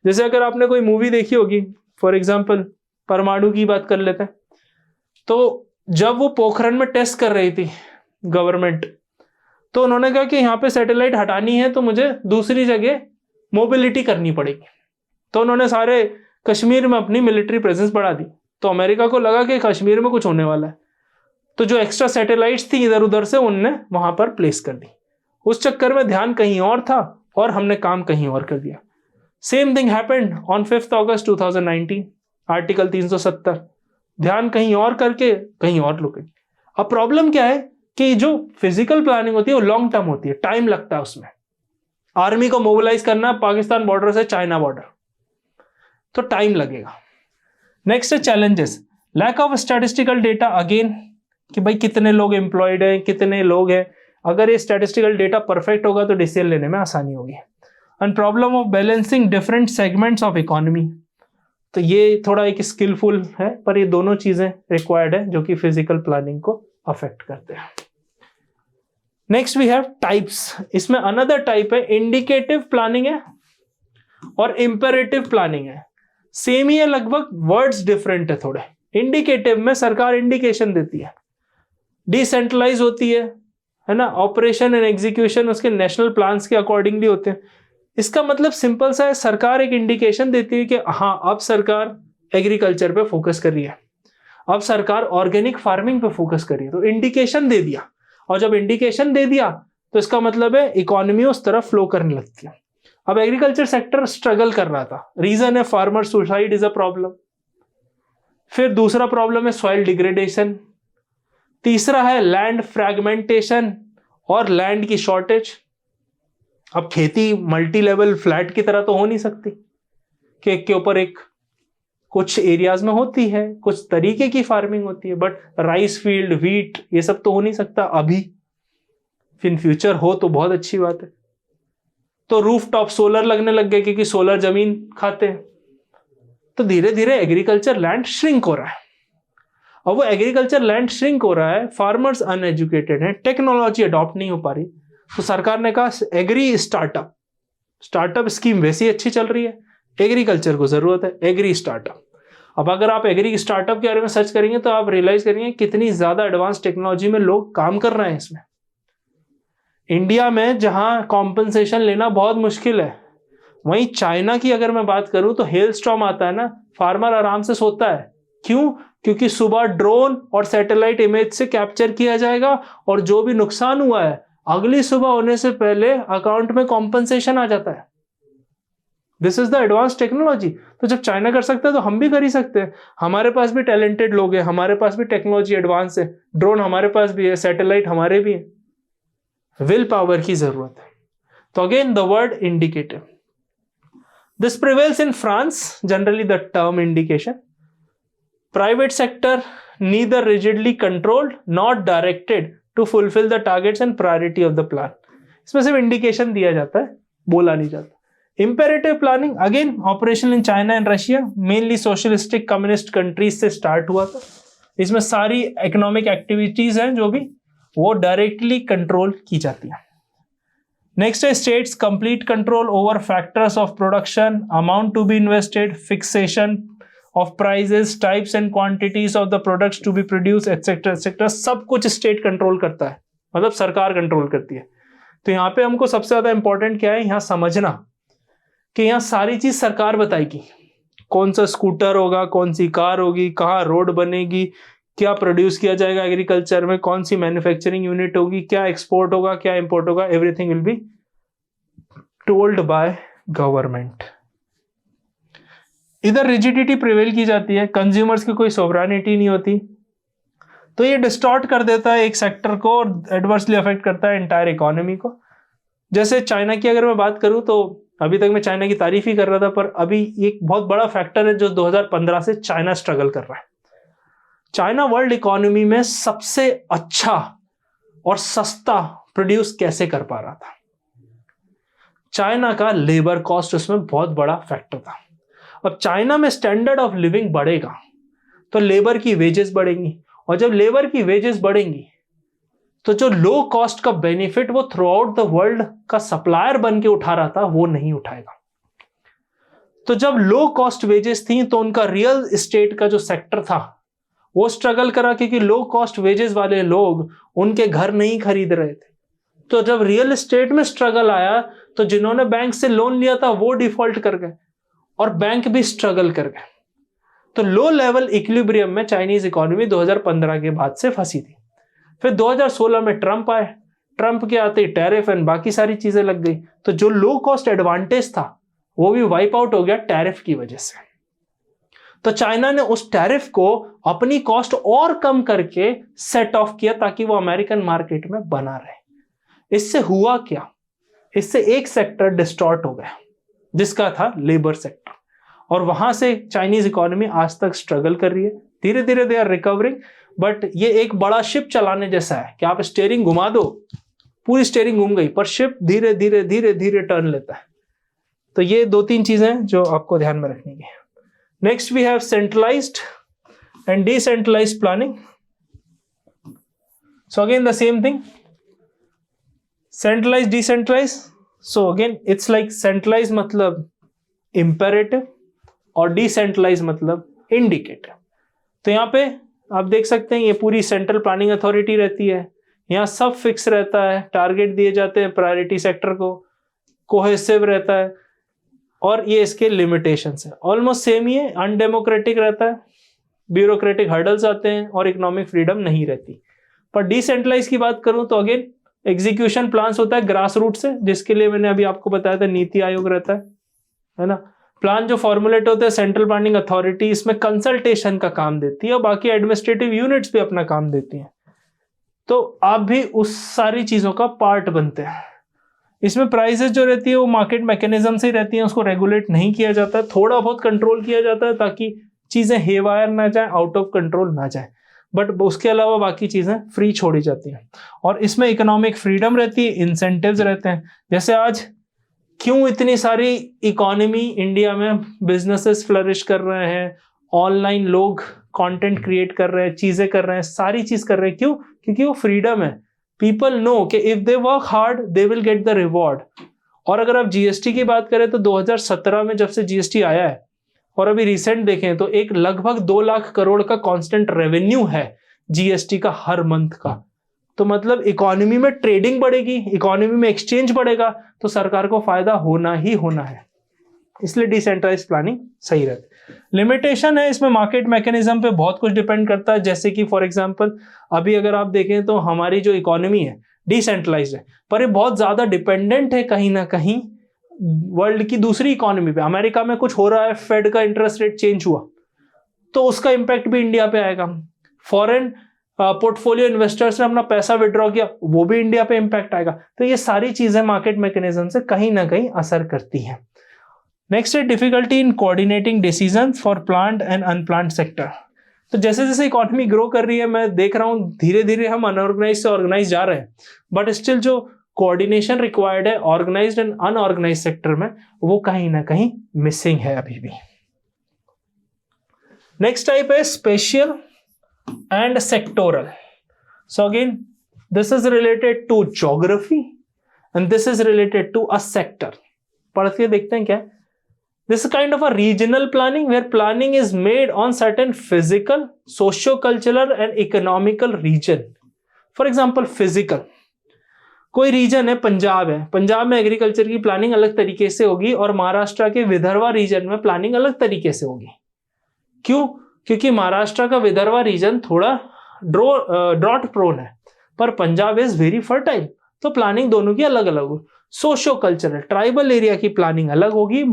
जैसे अगर आपने कोई मूवी देखी होगी, फॉर एग्जाम्पल परमाणु की बात कर लेते हैं, तो जब वो पोखरण में टेस्ट कर रही थी गवर्नमेंट, तो उन्होंने कहा कि यहाँ पे सैटेलाइट हटानी है तो मुझे दूसरी जगह मोबिलिटी करनी पड़ेगी। तो उन्होंने सारे कश्मीर में अपनी मिलिट्री प्रेजेंस बढ़ा दी। तो अमेरिका को लगा कि कश्मीर में कुछ होने वाला है, तो जो एक्स्ट्रा सैटेलाइट्स थी इधर उधर से उनने वहां पर प्लेस कर दी। उस चक्कर में ध्यान कहीं और था और हमने काम कहीं और कर दिया। Same thing happened on 5 August 2019, article 370, ध्यान कहीं और करके कहीं और रुके। अब प्रॉब्लम क्या है कि जो फिजिकल प्लानिंग होती है वो लॉन्ग टर्म होती है, टाइम लगता है उसमें। आर्मी को मोबिलाइज करना पाकिस्तान बॉर्डर से चाइना बॉर्डर, तो टाइम लगेगा। नेक्स्ट है challenges, lack of statistical data again, कि भाई कितने लोग एम्प्लॉयड हैं, कितने लोग हैं। अगर ये स्टैटिस्टिकल डेटा परफेक्ट होगा तो डिसीजन लेने में आसानी होगी। And problem of balancing different segments of economy, तो ये थोड़ा एक स्किलफुल है, पर ये दोनों चीजें रिक्वायर्ड है जो कि फिजिकल प्लानिंग को अफेक्ट करते हैं। Next we have types. इसमें अनदर टाइप है इंडिकेटिव प्लानिंग है और इंपेरेटिव प्लानिंग है। सेम ही है लगभग, वर्ड्स डिफरेंट है थोड़े। इंडिकेटिव में सरकार इंडिकेशन देती है, डिसेंट्रलाइज होती है ना, ऑपरेशन एंड एग्जीक्यूशन उसके नेशनल प्लान्स के अकॉर्डिंगली होते हैं। इसका मतलब सिंपल सा है, सरकार एक इंडिकेशन देती है कि हाँ अब सरकार एग्रीकल्चर पे फोकस कर रही है, अब सरकार ऑर्गेनिक फार्मिंग पे फोकस कर रही है, तो इंडिकेशन दे दिया। और जब इंडिकेशन दे दिया तो इसका मतलब है इकोनॉमी उस तरफ फ्लो करने लगती है। अब एग्रीकल्चर सेक्टर स्ट्रगल कर रहा था, रीजन है farmer suicide is a problem, फिर दूसरा प्रॉब्लम है सॉइल डिग्रेडेशन, तीसरा है लैंड फ्रैगमेंटेशन और लैंड की शॉर्टेज। अब खेती मल्टी लेवल फ्लैट की तरह तो हो नहीं सकती कि एक के ऊपर एक, कुछ एरियाज में होती है, कुछ तरीके की फार्मिंग होती है, बट राइस फील्ड, व्हीट, ये सब तो हो नहीं सकता अभी। इन फ्यूचर हो तो बहुत अच्छी बात है। तो रूफ टॉप सोलर लगने लग गए क्योंकि सोलर जमीन खाते हैं। तो धीरे धीरे एग्रीकल्चर लैंड श्रिंक हो रहा है। अब वो एग्रीकल्चर लैंड श्रिंक हो रहा है, फार्मर्स अनएजुकेटेड हैं, टेक्नोलॉजी अडॉप्ट नहीं हो पा रही, तो सरकार ने कहा एग्री स्टार्टअप स्कीम वैसे ही अच्छी चल रही है, एग्रीकल्चर को जरूरत है एग्री स्टार्टअप। अब अगर आप एग्री स्टार्टअप के बारे में सर्च करेंगे तो आप रियलाइज करेंगे कितनी ज्यादा एडवांस टेक्नोलॉजी में लोग काम कर रहे हैं इसमें। इंडिया में जहां कॉम्पनसेशन लेना बहुत मुश्किल है, वहीं चाइना की अगर मैं बात करूं तो हेल स्टॉर्म आता है ना, फार्मर आराम से सोता है। क्यों? क्योंकि सुबह ड्रोन और सैटेलाइट इमेज से कैप्चर किया जाएगा और जो भी नुकसान हुआ है अगली सुबह होने से पहले अकाउंट में कॉम्पनसेशन आ जाता है। This is the advance technology. तो जब चाइना कर सकता है तो हम भी कर ही सकते हैं। हमारे पास भी टैलेंटेड लोग हैं, हमारे पास भी टेक्नोलॉजी एडवांस है, ड्रोन हमारे पास भी है, सैटेलाइट हमारे भी है। विल पावर की जरूरत है। तो again the word indicative, this prevails in France, generally the term indication. Private sector neither rigidly controlled nor directed to fulfill the targets and priority of the plan। इसमें सिर्फ indication दिया जाता है, बोला नहीं जाता। Imperative planning again operation in China and Russia, mainly socialistic communist countries से start हुआ था। इसमें सारी इकोनॉमिक एक्टिविटीज हैं जो भी वो डायरेक्टली कंट्रोल की जाती है। नेक्स्ट है states complete control over factors of production, amount to be invested, fixation of prices, types and quantities of the products to be produce etcetera etcetera, सब कुछ स्टेट कंट्रोल करता है, मतलब सरकार कंट्रोल करती है। तो यहाँ पे हमको सबसे ज्यादा इंपॉर्टेंट क्या है यहाँ समझना कि यहाँ सारी चीज सरकार बताएगी, कौन सा स्कूटर होगा, कौन सी कार होगी, कहाँ रोड बनेगी, क्या प्रोड्यूस किया जाएगा एग्रीकल्चर में, कौन सी मैन्युफैक्चरिंग यूनिट होगी, क्या एक्सपोर्ट होगा, क्या इंपोर्ट होगा, everything will be told by government. इधर रिजिडिटी प्रिवेल की जाती है, कंज्यूमर्स की कोई सोवरेनिटी नहीं होती, तो ये डिस्टॉर्ट कर देता है एक सेक्टर को और एडवर्सली अफेक्ट करता है एंटायर इकोनॉमी को। जैसे चाइना की अगर मैं बात करूं तो अभी तक मैं चाइना की तारीफ ही कर रहा था, पर अभी एक बहुत बड़ा फैक्टर है जो 2015 से चाइना स्ट्रगल कर रहा है। चाइना वर्ल्ड इकोनॉमी में सबसे अच्छा और सस्ता प्रोड्यूस कैसे कर पा रहा था? चाइना का लेबर कॉस्ट उसमें बहुत बड़ा फैक्टर था। अब चाइना में स्टैंडर्ड ऑफ लिविंग बढ़ेगा तो लेबर की वेजेस बढ़ेंगी, और जब लेबर की वेजेस बढ़ेंगी तो जो लो कॉस्ट का बेनिफिट वो थ्रू आउट द वर्ल्ड का सप्लायर बन के उठा रहा था वो नहीं उठाएगा। तो जब लो कॉस्ट वेजेस थी तो उनका रियल एस्टेट का जो सेक्टर था वो स्ट्रगल करा, क्योंकि लो कॉस्ट वेजेस वाले लोग उनके घर नहीं खरीद रहे थे। तो जब रियल एस्टेट में स्ट्रगल आया तो जिन्होंने बैंक से लोन लिया था वो डिफॉल्ट कर गए और बैंक भी स्ट्रगल कर गए। तो लो लेवल इक्विलिब्रियम में चाइनीज इकोनॉमी 2015 के बाद से फंसी थी। फिर 2016 में ट्रंप आए, ट्रंप के आते ही टैरिफ एंड बाकी सारी चीजें लग गई, तो जो लो कॉस्ट एडवांटेज था वो भी वाइप आउट हो गया टैरिफ की वजह से। तो चाइना ने उस टैरिफ को अपनी कॉस्ट और कम करके सेट ऑफ किया ताकि वो अमेरिकन मार्केट में बना रहे। इससे हुआ क्या? इससे एक सेक्टर डिस्टॉर्ट हो गया जिसका था लेबर सेक्टर, और वहां से चाइनीज इकोनॉमी आज तक स्ट्रगल कर रही है। धीरे धीरे दे आर रिकवरिंग, बट ये एक बड़ा शिप चलाने जैसा है कि आप स्टीयरिंग घुमा दो, पूरी स्टीयरिंग घूम गई, पर शिप धीरे धीरे धीरे धीरे टर्न लेता है। तो ये 2-3 चीजें जो आपको ध्यान में रखनी है। Next we have centralised and decentralised planning. So again the same thing, centralised decentralised. So again it's like centralise मतलब इंपेरेटिव और डिसेंट्रलाइज मतलब इंडिकेटिव। तो यहाँ पे आप देख सकते हैं ये पूरी सेंट्रल प्लानिंग अथॉरिटी रहती है, यहाँ सब फिक्स रहता है, टारगेट दिए जाते हैं प्रायोरिटी सेक्टर को, कोहेसिव रहता है, और ये इसके लिमिटेशंस है। ऑलमोस्ट सेम ही है, अनडेमोक्रेटिक रहता है, ब्यूरोक्रेटिक हर्डल्स आते हैं और इकोनॉमिक फ्रीडम नहीं रहती। पर डिसेंट्रलाइज की बात करूं तो अगेन एग्जीक्यूशन प्लान्स होता है ग्रास रूट से, जिसके लिए मैंने अभी आपको बताया था नीति आयोग रहता है ना। प्लान जो फॉर्मुलेट होते हैं सेंट्रल प्लानिंग अथॉरिटी इसमें कंसल्टेशन का काम देती है और बाकी एडमिनिस्ट्रेटिव यूनिट्स भी अपना काम देती हैं। तो आप भी उस सारी चीजों का पार्ट बनते हैं। इसमें प्राइसेस जो रहती है वो मार्केट मैकेनिज्म से ही रहती है, उसको रेगुलेट नहीं किया जाता है, थोड़ा बहुत कंट्रोल किया जाता है ताकि चीजें हेवायर ना जाए, आउट ऑफ कंट्रोल ना जाए, बट उसके अलावा बाकी चीजें फ्री छोड़ी जाती हैं। और इसमें इकोनॉमिक फ्रीडम रहती है, इंसेंटिव्स रहते हैं। जैसे आज क्यों इतनी सारी इकोनॉमी इंडिया में बिजनेसेस फ्लरिश कर रहे हैं, ऑनलाइन लोग कंटेंट क्रिएट कर रहे हैं, चीजें कर रहे हैं, सारी चीज कर रहे हैं, क्यों? क्योंकि वो फ्रीडम है। पीपल नो कि if they work hard they will get the reward. और अगर आप जीएसटी की बात करें तो 2017 में जब से जीएसटी आया है और अभी रिसेंट देखें तो एक लगभग 2 लाख करोड़ का कांस्टेंट रेवेन्यू है जीएसटी का हर मंथ का। तो मतलब इकोनॉमी में ट्रेडिंग बढ़ेगी, इकोनॉमी में एक्सचेंज बढ़ेगा, तो सरकार को फायदा होना ही होना है। इसलिए डिसेंट्रलाइज्ड प्लानिंग सही रहती है। लिमिटेशन है इसमें, मार्केट मैकेनिज्म पे बहुत कुछ डिपेंड करता है। जैसे कि फॉर एग्जांपल अभी अगर आप देखें तो हमारी जो इकोनॉमी है डिसेंट्रलाइज्ड है, पर ये बहुत ज्यादा डिपेंडेंट है कहीं ना कहीं वर्ल्ड की दूसरी इकोनॉमी पे। अमेरिका में कुछ हो रहा है, फेड का इंटरेस्ट रेट चेंज हुआ तो उसका इंपैक्ट भी इंडिया पे आएगा। फॉरेन पोर्टफोलियो इन्वेस्टर्स ने अपना पैसा विड्रॉ किया, वो भी इंडिया पे इंपैक्ट आएगा। तो ये सारी चीजें मार्केट मैकेनिज्म से कहीं ना कहीं असर करती हैं। नेक्स्ट है difficulty in coordinating decisions for planned and unplanned sector. तो जैसे जैसे इकोनॉमी ग्रो कर रही है मैं देख रहा हूँ धीरे धीरे हम अनऑर्गेनाइज से ऑर्गेनाइज जा रहे हैं, बट स्टिल जो कोऑर्डिनेशन रिक्वायर्ड है ऑर्गेनाइज्ड एंड अनऑर्गेनाइज्ड सेक्टर में, वो कहीं ना कहीं मिसिंग है अभी भी। नेक्स्ट टाइप है spatial and sectoral. So again this is related to geography and this is related to a sector. पढ़ के देखते हैं क्या। This is kind of a regional planning where planning is made on certain physical, socio-cultural and economical region. For example, physical. कोई reason है, पंजाब है, पंजाब में agriculture की प्लानिंग अलग तरीके से होगी और महाराष्ट्र के विदर्भा रीजन में प्लानिंग अलग तरीके से होगी। क्यों? क्योंकि महाराष्ट्र का विदर्भा रीजन थोड़ा ड्रॉट प्रोन है, पर पंजाब इज वेरी फर्टाइल, तो प्लानिंग दोनों की अलग अलग होगी। सोशो कल्चरल ट्राइबल एरिया की प्लानिंग अलग होगी,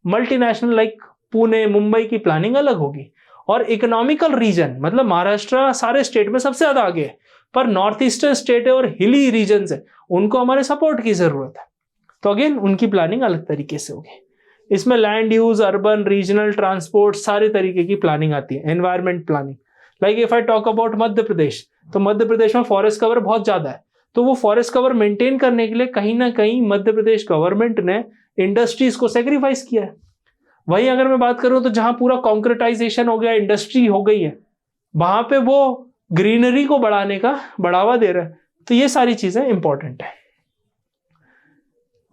मल्टीनेशनल लाइक पुणे मुंबई की प्लानिंग अलग होगी, और इकोनॉमिकल रीजन मतलब महाराष्ट्र सारे स्टेट में सबसे ज्यादा आगे है, पर नॉर्थ ईस्टर्न स्टेट है और हिली रीजन है, उनको हमारे सपोर्ट की जरूरत है, तो अगेन उनकी प्लानिंग अलग तरीके से होगी। इसमें land use, urban, regional, transport सारे तरीके की प्लानिंग आती है। Environment planning, like if I talk about Madhya Pradesh, तो मध्य प्रदेश में फॉरेस्ट कवर बहुत ज्यादा है, तो वो फॉरेस्ट कवर मेंटेन करने के लिए कहीं ना कहीं मध्य प्रदेश गवर्नमेंट ने इंडस्ट्रीज को सेक्रीफाइस किया है। वहीं अगर मैं बात करूं तो जहां पूरा कॉन्क्रीटाइजेशन हो गया, इंडस्ट्री हो गई है, वहां पे वो ग्रीनरी को बढ़ाने का बढ़ावा दे रहा है। तो ये सारी चीजें इंपॉर्टेंट है।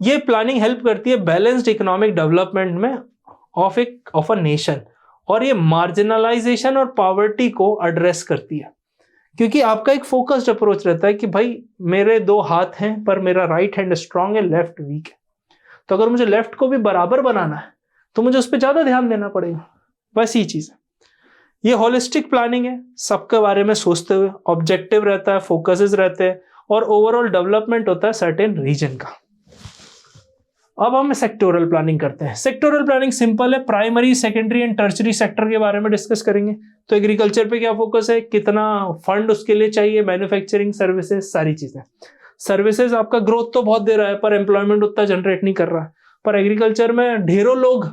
ये प्लानिंग हेल्प करती है बैलेंस्ड इकोनॉमिक डेवलपमेंट में ऑफ अ नेशन, और ये मार्जिनलाइजेशन और पॉवर्टी को एड्रेस करती है, क्योंकि आपका एक फोकस्ड अप्रोच रहता है कि भाई मेरे दो हाथ हैं पर मेरा राइट हैंड स्ट्रांग है, लेफ्ट वीक है, तो अगर मुझे लेफ्ट को भी बराबर बनाना है तो मुझे उस पर ज्यादा ध्यान देना पड़ेगा। बस ये चीज है। ये होलिस्टिक प्लानिंग है, सबके बारे में सोचते हुए, ऑब्जेक्टिव रहता है, फोकसेस रहते हैं, और ओवरऑल डेवलपमेंट होता है सर्टेन रीजन का। अब हम सेक्टोरल प्लानिंग करते हैं। सेक्टोरल प्लानिंग सिंपल है, primary, secondary and tertiary sector के बारे में डिस्कस करेंगे। तो एग्रीकल्चर पे क्या फोकस है, कितना फंड उसके लिए चाहिए, मैन्युफैक्चरिंग, सर्विसेज, सारी चीजें। सर्विसेज आपका ग्रोथ तो बहुत दे रहा है पर एम्प्लॉयमेंट उतना जनरेट नहीं कर रहा है, पर एग्रीकल्चर में ढेरों लोग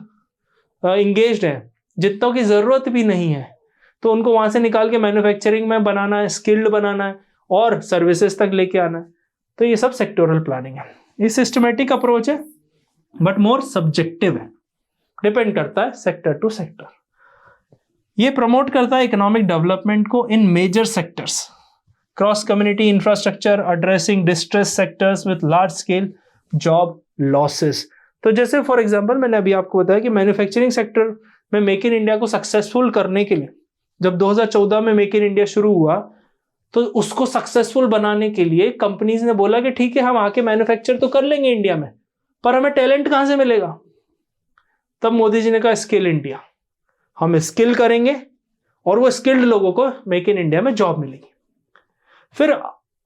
इंगेज्ड हैं जितनों की जरूरत भी नहीं है, तो उनको वहां से निकाल के मैन्युफैक्चरिंग में बनाना है, स्किल्ड बनाना है और सर्विसेज तक लेके आना है। तो ये सब सेक्टोरल प्लानिंग है। ये सिस्टमेटिक अप्रोच है बट मोर सब्जेक्टिव है, डिपेंड करता है सेक्टर टू सेक्टर। ये प्रमोट करता है इकोनॉमिक डेवलपमेंट को in major sectors, cross community infrastructure, addressing distress sectors with large scale job losses. तो जैसे फॉर एग्जांपल मैंने अभी आपको बताया कि मैन्युफैक्चरिंग सेक्टर में मेक इन इंडिया को सक्सेसफुल करने के लिए जब 2014 में मेक इन इंडिया शुरू हुआ, तो उसको सक्सेसफुल बनाने के लिए कंपनीज ने बोला कि ठीक है हम आके मैन्युफैक्चर तो कर लेंगे इंडिया में, पर हमें टैलेंट कहां से मिलेगा। तब मोदी जी ने कहा स्किल इंडिया, हम स्किल करेंगे और वो स्किल्ड लोगों को मेक इन इंडिया में जॉब मिलेगी। फिर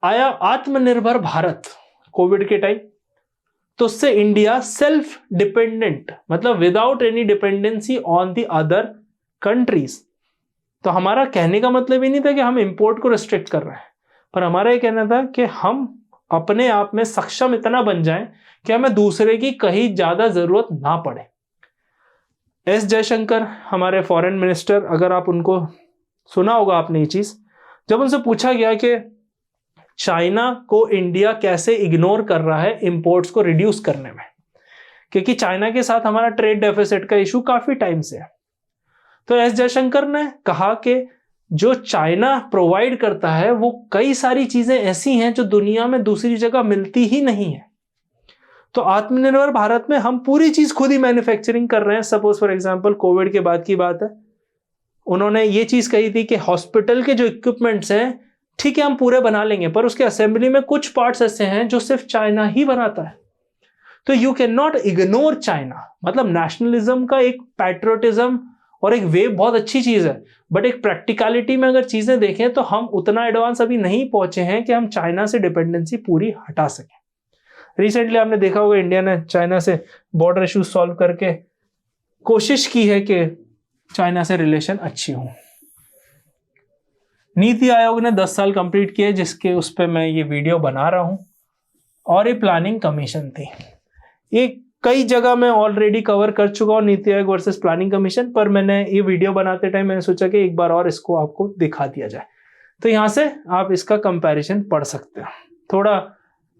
आया आत्मनिर्भर भारत कोविड के टाइम, तो उससे इंडिया सेल्फ डिपेंडेंट, मतलब without any dependency on the other countries. तो हमारा कहने का मतलब ये नहीं था कि हम इंपोर्ट को रिस्ट्रिक्ट कर रहे हैं, पर हमारा ये कहना था कि हम अपने आप में सक्षम इतना बन जाएं कि हमें दूसरे की कहीं ज्यादा जरूरत ना पड़े। एस जयशंकर हमारे फॉरेन मिनिस्टर, अगर आप उनको सुना होगा आपने ये चीज, जब उनसे पूछा गया कि चाइना को इंडिया कैसे इग्नोर कर रहा है इंपोर्ट्स को रिड्यूस करने में, क्योंकि चाइना के साथ हमारा ट्रेड डेफिसिट का इशू काफी टाइम से है, तो एस जयशंकर ने कहा कि जो चाइना प्रोवाइड करता है वो कई सारी चीजें ऐसी हैं जो दुनिया में दूसरी जगह मिलती ही नहीं है। तो आत्मनिर्भर भारत में हम पूरी चीज खुद ही मैन्युफैक्चरिंग कर रहे हैं। सपोज फॉर एग्जांपल कोविड के बाद की बात है, उन्होंने ये चीज कही थी कि हॉस्पिटल के जो इक्विपमेंट्स हैं ठीक है हम पूरे बना लेंगे, पर उसके असेंबली में कुछ पार्ट्स ऐसे हैं जो सिर्फ चाइना ही बनाता है। तो you can not ignore China. मतलब नेशनलिज्म का एक पैट्रियोटिज्म और एक वेव बहुत अच्छी चीज है, बट एक प्रैक्टिकलिटी में अगर चीजें देखें तो हम उतना एडवांस अभी नहीं पहुंचे हैं कि हम चाइना से डिपेंडेंसी पूरी हटा सकें। रिसेंटली आपने देखा होगा इंडिया ने चाइना से बॉर्डर इश्यूज सॉल्व करके कोशिश की है कि चाइना से रिलेशन अच्छी हो। नीति आयोग ने 10 साल कंप्लीट किए, जिसके उस पर मैं ये वीडियो बना रहा हूं, और ये प्लानिंग कमीशन थी। ये कई जगह मैं ऑलरेडी कवर कर चुका हूं, NITI Aayog versus planning commission, पर मैंने ये वीडियो बनाते टाइम मैंने सोचा कि एक बार और इसको आपको दिखा दिया जाए। तो यहां से आप इसका कंपैरिजन पढ़ सकते हो। थोड़ा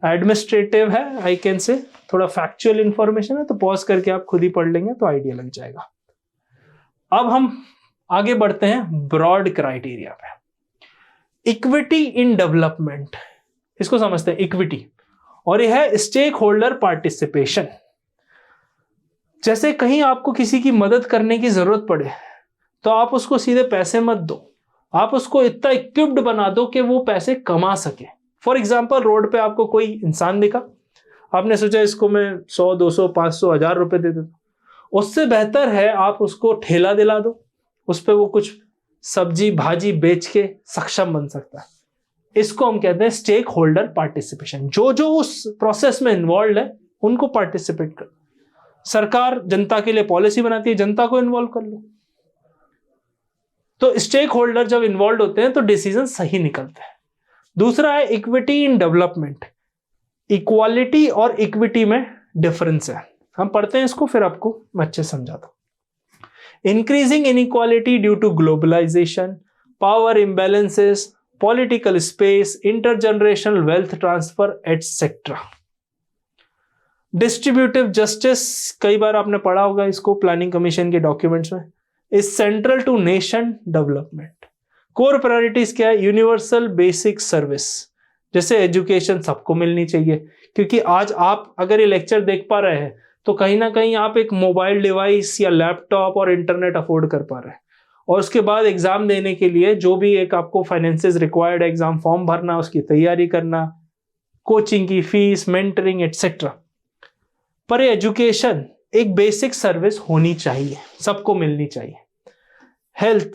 एडमिनिस्ट्रेटिव है, आई कैन से, थोड़ा फैक्चुअल इंफॉर्मेशन है, तो पॉज करके आप खुद ही पढ़ लेंगे तो आइडिया लग जाएगा। अब हम आगे बढ़ते हैं ब्रॉड क्राइटेरिया पे। इक्विटी इन डेवलपमेंट, इसको समझते हैं इक्विटी, और यह है स्टेक होल्डर पार्टिसिपेशन। जैसे कहीं आपको किसी की मदद करने की जरूरत पड़े तो आप उसको सीधे पैसे मत दो, आप उसको इतना इक्विप्ड बना दो कि वो पैसे कमा सके। फॉर एग्जाम्पल, रोड पे आपको कोई इंसान दिखा, आपने सोचा इसको मैं 100, 200, 500, 1000 रुपए दे देता, उससे बेहतर है आप उसको ठेला दिला दो, उस पर वो कुछ सब्जी भाजी बेच के सक्षम बन सकता है। इसको हम कहते हैं स्टेक होल्डर पार्टिसिपेशन। जो जो उस प्रोसेस में इन्वॉल्व है उनको पार्टिसिपेट कर। सरकार जनता के लिए पॉलिसी बनाती है, जनता को इन्वॉल्व कर लो। तो स्टेक होल्डर जब इन्वॉल्व होते हैं तो डिसीजन सही निकलते हैं। दूसरा है इक्विटी इन डेवलपमेंट। इक्वालिटी और इक्विटी में डिफरेंस है, हम पढ़ते हैं इसको, फिर आपको मैं अच्छे से समझाता हूं। Increasing inequality due to globalisation, power imbalances, political space, intergenerational wealth transfer etcetera. Distributive justice, कई बार आपने पढ़ा होगा इसको प्लानिंग कमीशन के डॉक्यूमेंट्स में, is central to nation development. Core priorities क्या है? यूनिवर्सल बेसिक सर्विस, जैसे एजुकेशन सबको मिलनी चाहिए, क्योंकि आज आप अगर ये लेक्चर देख पा रहे हैं तो कहीं ना कहीं आप एक मोबाइल डिवाइस या लैपटॉप और इंटरनेट अफोर्ड कर पा रहे हैं, और उसके बाद एग्जाम देने के लिए जो भी एक आपको फाइनेंसेस रिक्वायर्ड है, एग्जाम फॉर्म भरना, उसकी तैयारी करना, कोचिंग की फीस, मेंटरिंग एटसेट्रा। पर एजुकेशन एक बेसिक सर्विस होनी चाहिए, सबको मिलनी चाहिए। हेल्थ,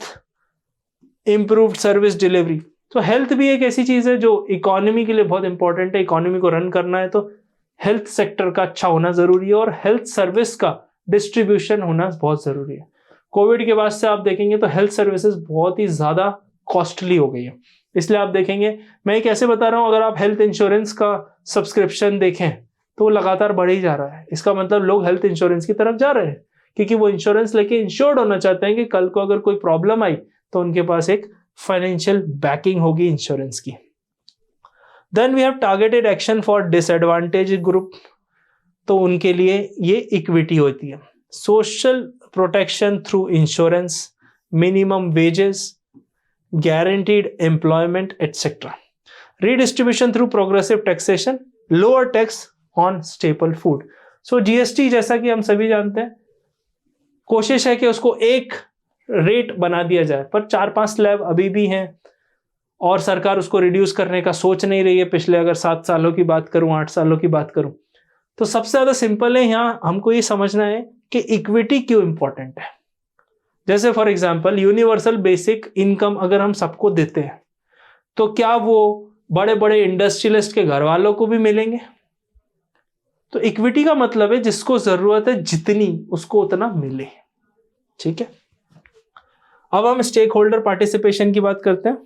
इंप्रूव्ड सर्विस डिलीवरी, तो हेल्थ भी एक ऐसी चीज है जो इकोनॉमी के लिए बहुत इंपॉर्टेंट है। इकोनॉमी को रन करना है तो हेल्थ सेक्टर का अच्छा होना जरूरी है, और हेल्थ सर्विस का डिस्ट्रीब्यूशन होना बहुत जरूरी है। कोविड के बाद से आप देखेंगे तो हेल्थ सर्विसेज बहुत ही ज्यादा कॉस्टली हो गई है, इसलिए आप देखेंगे, मैं एक ऐसे बता रहा हूं, अगर आप हेल्थ इंश्योरेंस का सब्सक्रिप्शन देखें तो वो लगातार बढ़ ही जा रहा है। इसका मतलब लोग हेल्थ इंश्योरेंस की तरफ जा रहे हैं, क्योंकि वो इंश्योरेंस लेके इंश्योर्ड होना चाहते हैं कि कल को अगर कोई प्रॉब्लम आई तो उनके पास एक फाइनेंशियल बैकिंग होगी इंश्योरेंस की। Then we have targeted action for disadvantage group, तो उनके लिए ये इक्विटी होती है। Social protection through insurance, minimum wages, guaranteed employment etcetera. Redistribution through progressive taxation, lower tax on staple food. So GST, जैसा कि हम सभी जानते हैं, कोशिश है कि उसको एक रेट बना दिया जाए, पर 4-5 स्लैब अभी भी हैं और सरकार उसको रिड्यूस करने का सोच नहीं रही है। पिछले अगर 7 सालों की बात करूं, 8 सालों की बात करूं, तो सबसे ज्यादा सिंपल है, यहां हमको ये समझना है कि इक्विटी क्यों इंपॉर्टेंट है। जैसे for example universal basic income अगर हम सबको देते हैं तो क्या वो बड़े बड़े इंडस्ट्रियलिस्ट के घर वालों को भी मिलेंगे? तो इक्विटी का मतलब है जिसको जरूरत है जितनी, उसको उतना मिले। ठीक है, अब हम स्टेक होल्डर पार्टिसिपेशन की बात करते हैं।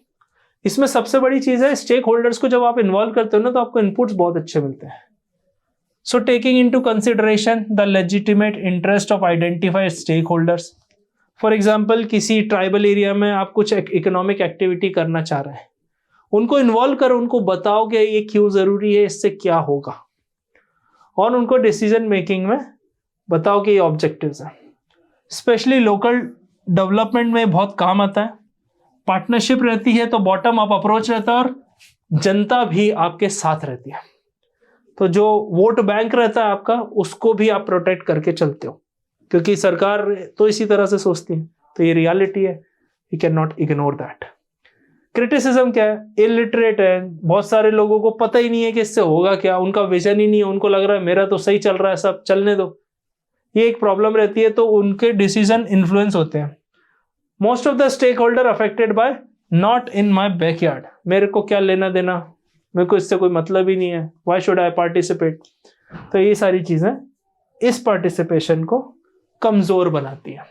इसमें सबसे बड़ी चीज है, स्टेक होल्डर्स को जब आप इन्वॉल्व करते हो ना तो आपको इनपुट्स बहुत अच्छे मिलते हैं। So taking into consideration the legitimate interest of identified stakeholders. For example, किसी ट्राइबल एरिया में आप कुछ इकोनॉमिक एक्टिविटी करना चाह रहे हैं, उनको इन्वॉल्व करो, उनको बताओ कि ये क्यों जरूरी है, इससे क्या होगा, और उनको डिसीजन मेकिंग में बताओ कि ये ऑब्जेक्टिव्स हैं। स्पेशली लोकल डेवलपमेंट में बहुत काम आता है। पार्टनरशिप रहती है तो बॉटम अप अप्रोच रहता है, और जनता भी आपके साथ रहती है। तो जो वोट बैंक रहता है आपका, उसको भी आप प्रोटेक्ट करके चलते हो, क्योंकि सरकार तो इसी तरह से सोचती है। तो ये रियलिटी है, you can not ignore that. Criticism क्या है? इलिटरेट है, बहुत सारे लोगों को पता ही नहीं है कि इससे होगा क्या, उनका विजन ही नहीं है, उनको लग रहा है मेरा तो सही चल रहा है, सब चलने दो। ये एक प्रॉब्लम रहती है, तो उनके डिसीजन इन्फ्लुएंस होते हैं। Most of the stakeholder affected by not in my backyard, मेरे को क्या लेना देना, मेरे को इससे कोई मतलब ही नहीं है, व्हाई शुड आई पार्टिसिपेट। तो ये सारी चीजें इस पार्टिसिपेशन को कमजोर बनाती है।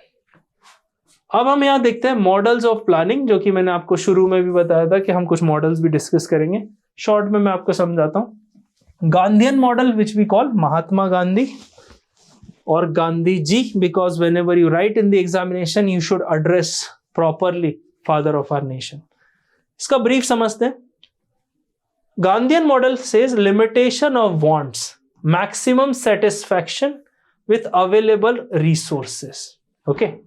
अब हम यहां देखते हैं मॉडल्स ऑफ प्लानिंग, जो कि मैंने आपको शुरू में भी बताया था कि हम कुछ मॉडल्स भी डिस्कस करेंगे। शॉर्ट में मैं आपको समझाता हूं। Gandhian model which we call Mahatma Gandhi और Gandhi ji, because whenever you write in the examination you should address properly father of our nation. इसका ब्रीफ समझते हैं। Gandhian model says limitation of wants, maximum satisfaction with available resources. Okay,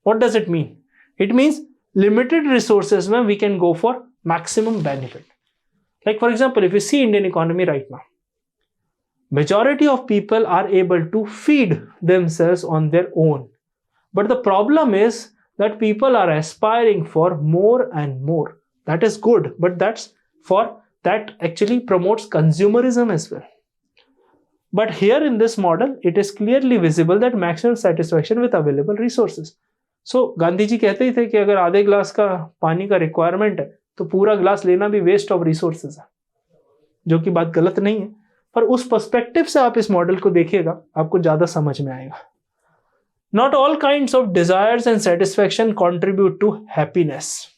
what does it mean? It means limited resources mein we can go for maximum benefit. Like for example, if you see Indian economy right now, majority of people are able to feed themselves on their own, but the problem is that people are aspiring for more and more. That is good, but that actually promotes consumerism as well. But here in this model, it is clearly visible that maximum satisfaction with available resources. So Gandhi ji कहते ही थे कि अगर आधे glass का पानी का requirement है तो पूरा ग्लास लेना भी वेस्ट ऑफ रिसोर्सेज है, जो कि बात गलत नहीं है, पर उस पर्सपेक्टिव से आप इस मॉडल को देखिएगा, आपको ज्यादा समझ में आएगा. Not all kinds of desires and satisfaction contribute to happiness.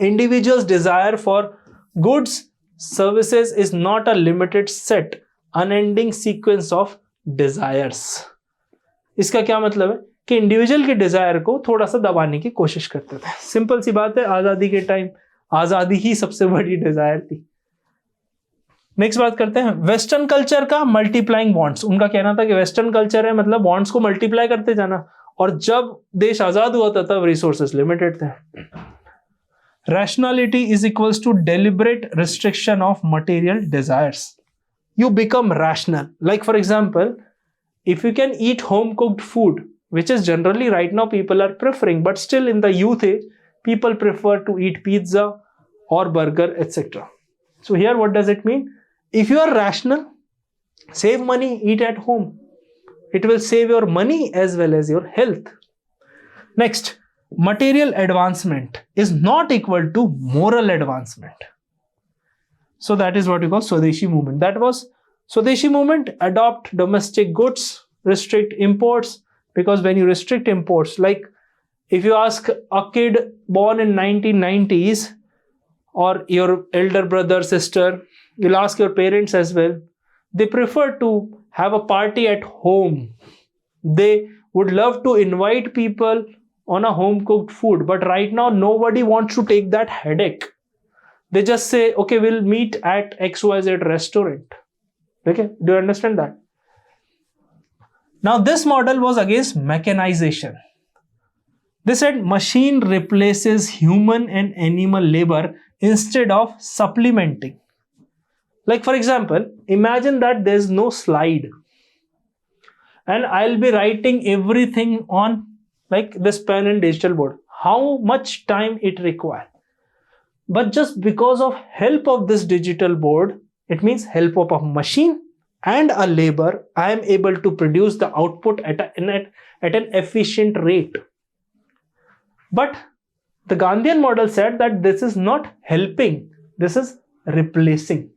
Individuals' desire for goods, services is not a limited set, unending sequence of desires. इसका क्या मतलब है कि इंडिविजुअल के डिजायर को थोड़ा सा दबाने की कोशिश करते थे. सिंपल सी बात है, आजादी के टाइम आजादी ही सबसे बड़ी डिजायर थी. नेक्स्ट बात करते हैं वेस्टर्न कल्चर का मल्टीप्लाइंग बॉन्ड्स. उनका कहना था कि वेस्टर्न कल्चर है मतलब बॉन्ड्स को मल्टीप्लाई करते जाना, और जब देश आजाद हुआ था तब रिसोर्सेस लिमिटेड थे. Rationality is equals to deliberate restriction of material desires. You become rational. Like for example, if you can eat home cooked food, which is generally right now people are preferring, but still in the youth age, people prefer to eat pizza or burger, etc. So here what does it mean? If you are rational, save money, eat at home. It will save your money as well as your health. Next, material advancement is not equal to moral advancement. So that is what we call Swadeshi movement. That was Swadeshi movement, adopt domestic goods, restrict imports, because when you restrict imports, like if you ask a kid born in 1990s or your elder brother, sister, you'll ask your parents as well, they prefer to have a party at home. They would love to invite people on a home cooked food, but right now nobody wants to take that headache. They just say, okay, we'll meet at XYZ restaurant. Okay, do you understand that? Now this model was against mechanization. They said machine replaces human and animal labor instead of supplementing. Like for example, imagine that there's no slide and I'll be writing everything on like this pen and digital board. How much time it requires? But just because of help of this digital board, it means help of a machine and a labor, I am able to produce the output at an efficient rate. But the Gandhian model said that this is not helping, this is replacing.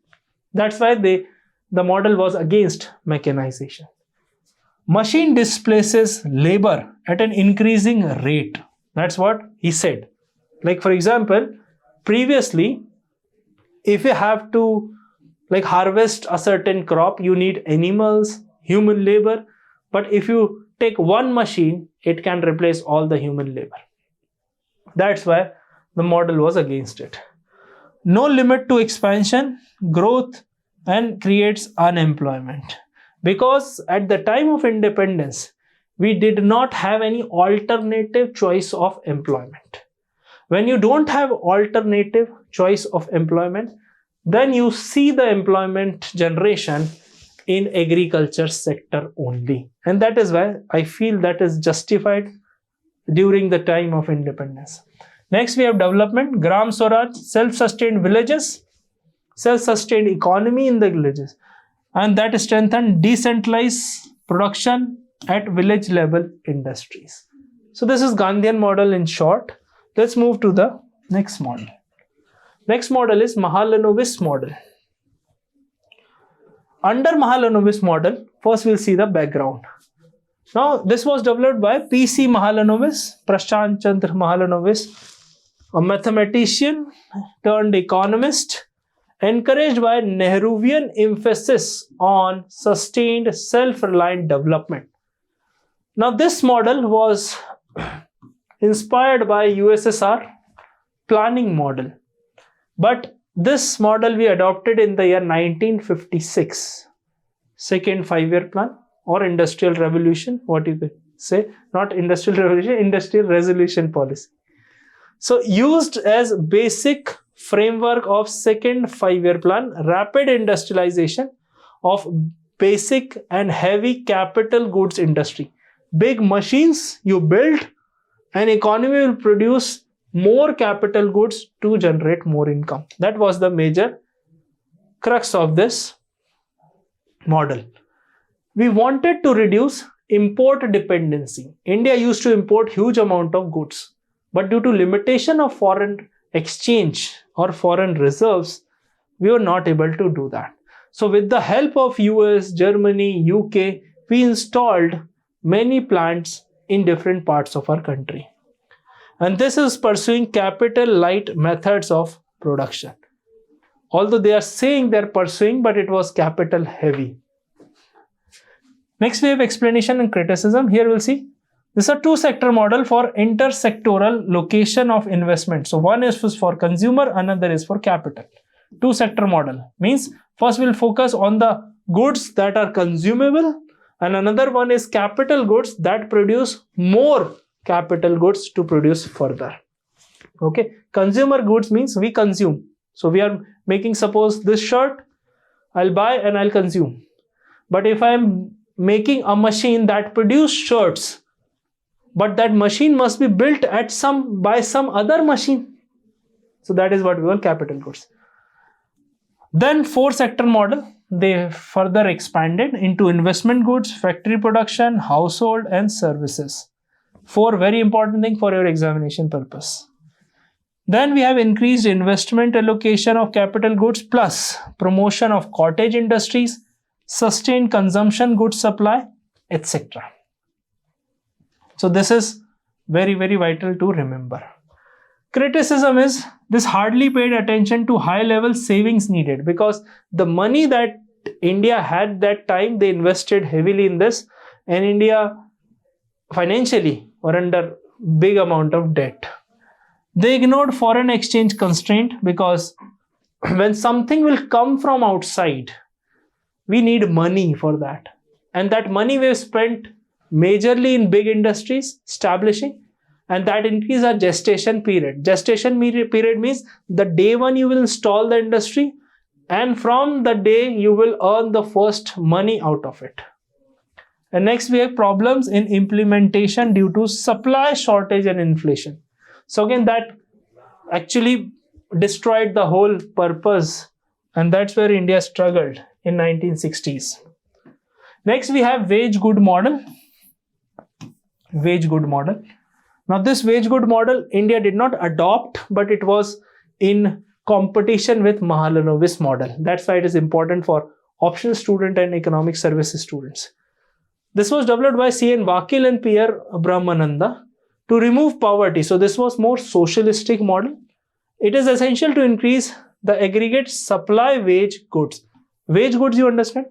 That's why the model was against mechanization. Machine displaces labor at an increasing rate. That's what he said. Like for example, previously, if you have to like harvest a certain crop, you need animals, human labor. But if you take one machine, it can replace all the human labor. That's why the model was against it. No limit to expansion, growth, and creates unemployment. Because at the time of independence, we did not have any alternative choice of employment. When you don't have alternative choice of employment, then you see the employment generation in agriculture sector only. And that is why I feel that is justified during the time of independence. Next we have development, Gram Swaraj, self-sustained villages, self-sustained economy in the villages, and that strengthened decentralized production at village level industries. So this is Gandhian model in short. Let's move to the next model. Next model is Mahalanobis model. Under Mahalanobis model, first we'll see the background. Now this was developed by P.C. Mahalanobis, Prashant Chandra Mahalanobis, a mathematician turned economist, encouraged by Nehruvian emphasis on sustained self-reliant development. Now this model was inspired by USSR planning model, but This model we adopted in the year 1956, second five-year plan or industrial revolution, what you could say, not industrial revolution, industrial resolution policy. So used as basic framework of second five-year plan, rapid industrialization of basic and heavy capital goods industry. Big machines you build, and economy will produce more capital goods to generate more income. That was the major crux of this model. We wanted to reduce import dependency. India used to import huge amount of goods, but due to limitation of foreign exchange or foreign reserves, we were not able to do that. So with the help of US, Germany, UK, we installed many plants in different parts of our country. And this is pursuing capital light methods of production. Although they are saying they're pursuing, but it was capital heavy. Next we have explanation and criticism. Here we'll see this is a two-sector model for intersectoral location of investment. So one is for consumer, another is for capital. Two-sector model means first we'll focus on the goods that are consumable, and another one is capital goods that produce more capital goods to produce further. Okay, consumer goods means we consume. So we are making, suppose this shirt, I'll buy and I'll consume. But if I'm making a machine that produce shirts, but that machine must be built at by some other machine. So that is what we call capital goods. Then four-sector model, they further expanded into investment goods, factory production, household and services. Four very important things for your examination purpose. Then we have increased investment allocation of capital goods plus promotion of cottage industries, sustained consumption goods supply, etc. So this is very, very vital to remember. Criticism is this hardly paid attention to high level savings needed, because the money that India had that time, they invested heavily in this, and India financially were under big amount of debt. They ignored foreign exchange constraint, because when something will come from outside, we need money for that. And that money we have spent majorly in big industries establishing, and that increase our gestation period. Gestation period means the day one you will install the industry, and from the day you will earn the first money out of it. And next we have problems in implementation due to supply shortage and inflation. So again, that actually destroyed the whole purpose, and that's where India struggled in 1960s. Next we have wage good model. Wage good model. Now this wage good model India did not adopt, but it was in competition with Mahalanobis model. That's why it is important for optional student and economic services students. This was developed by C.N. Vakil and Pierre Brahmananda to remove poverty. So this was more socialistic model. It is essential to increase the aggregate supply wage goods. Wage goods, you understand?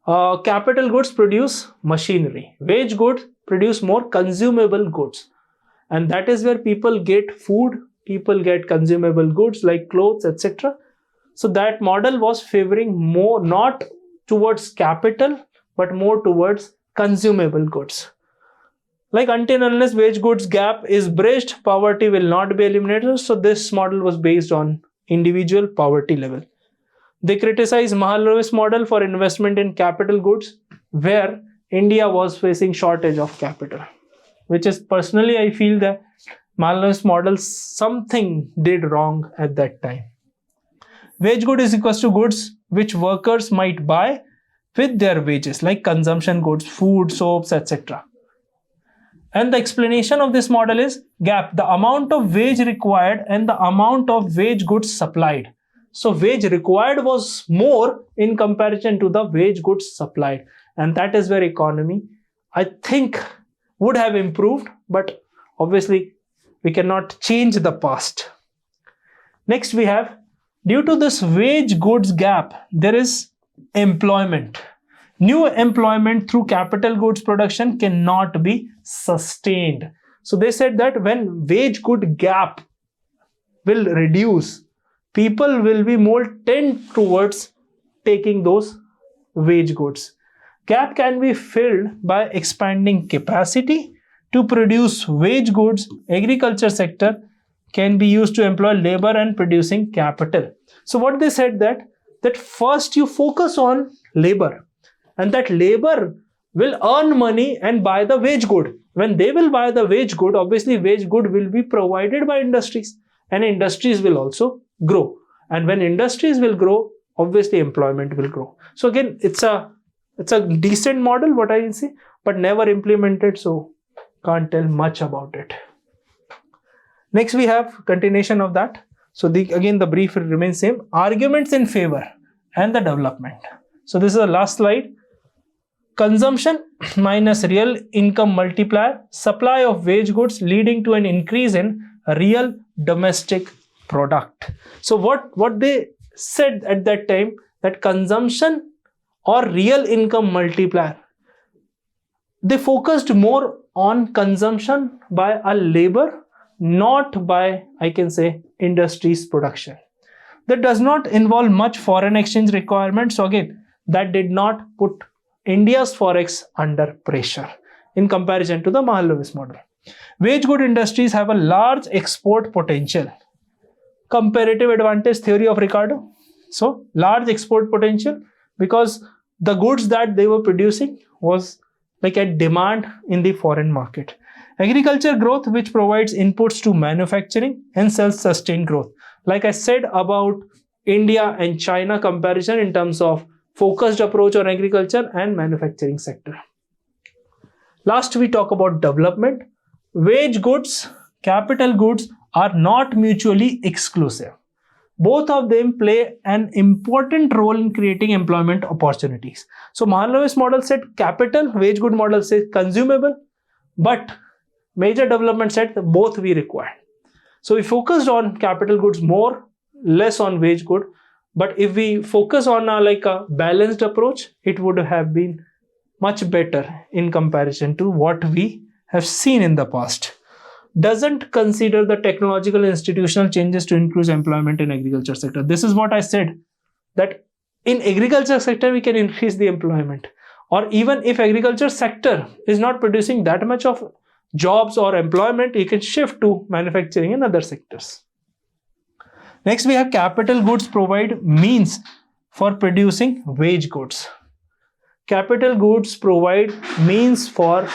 Capital goods produce machinery. Wage goods produce more consumable goods. And that is where people get food, people get consumable goods like clothes, etc. So that model was favoring more, not towards capital, but more towards consumable goods. Like until unless wage goods gap is bridged, poverty will not be eliminated. So this model was based on individual poverty level. They criticize Mahalanobis model for investment in capital goods, where India was facing shortage of capital, which is personally I feel that Mahalanobis model something did wrong at that time. Wage good is equals to goods which workers might buy with their wages, like consumption goods, food, soaps, etc. And the explanation of this model is gap, the amount of wage required and the amount of wage goods supplied. So wage required was more in comparison to the wage goods supplied. And that is where economy, I think, would have improved, but obviously we cannot change the past. Next we have, due to this wage goods gap, there is employment. New employment through capital goods production cannot be sustained. So they said that when wage good gap will reduce, people will be more tend towards taking those wage goods. Gap can be filled by expanding capacity to produce wage goods. Agriculture sector can be used to employ labor and producing capital. So what they said that first you focus on labor, and that labor will earn money and buy the wage good. When they will buy the wage good, obviously wage good will be provided by industries, and industries will also grow. And when industries will grow, obviously employment will grow. So again, it's a decent model, what I can see, but never implemented, so can't tell much about it. Next we have continuation of that. So again the brief remains same. Arguments in favor and the development. So this is the last slide. Consumption minus real income multiplier, supply of wage goods leading to an increase in real domestic product. So what they said at that time, that consumption or real income multiplier, they focused more on consumption by a labor, not by, I can say, industry's production. That does not involve much foreign exchange requirement. So again, that did not put India's forex under pressure in comparison to the Mahalanobis model. Wage good industries have a large export potential. Comparative advantage theory of Ricardo. So large export potential because the goods that they were producing was like at demand in the foreign market. Agriculture growth, which provides inputs to manufacturing and self-sustained growth. Like I said about India and China comparison in terms of focused approach on agriculture and manufacturing sector. Last, we talk about development. Wage goods, capital goods are not mutually exclusive. Both of them play an important role in creating employment opportunities. So Mahalanobis model said capital, wage good model says consumable, but major development said both we require. So we focused on capital goods more, less on wage good. But if we focus on a balanced approach, it would have been much better in comparison to what we have seen in the past. Doesn't consider the technological institutional changes to increase employment in agriculture sector. This is what I said, that in agriculture sector we can increase the employment, or even if agriculture sector is not producing that much of jobs or employment, you can shift to manufacturing and other sectors. Next, we have capital goods provide means for producing wage goods. Capital goods provide means for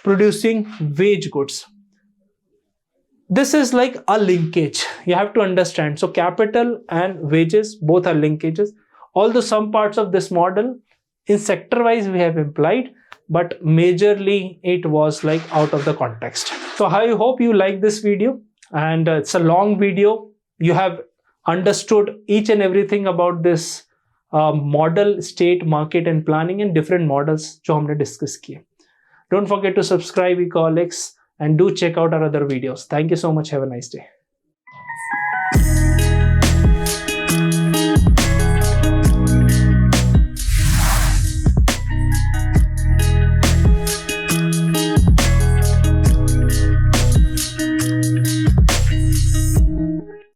producing wage goods. This is like a linkage. You have to understand. So capital and wages, both are linkages. Although some parts of this model in sector-wise we have implied, but majorly it was like out of the context. So I hope you like this video, and it's a long video. You have understood each and everything about this model, state, market and planning and different models जो हमने discuss किए. Don't forget to subscribe Ecolex and do check out our other videos. Thank you so much. Have a nice day.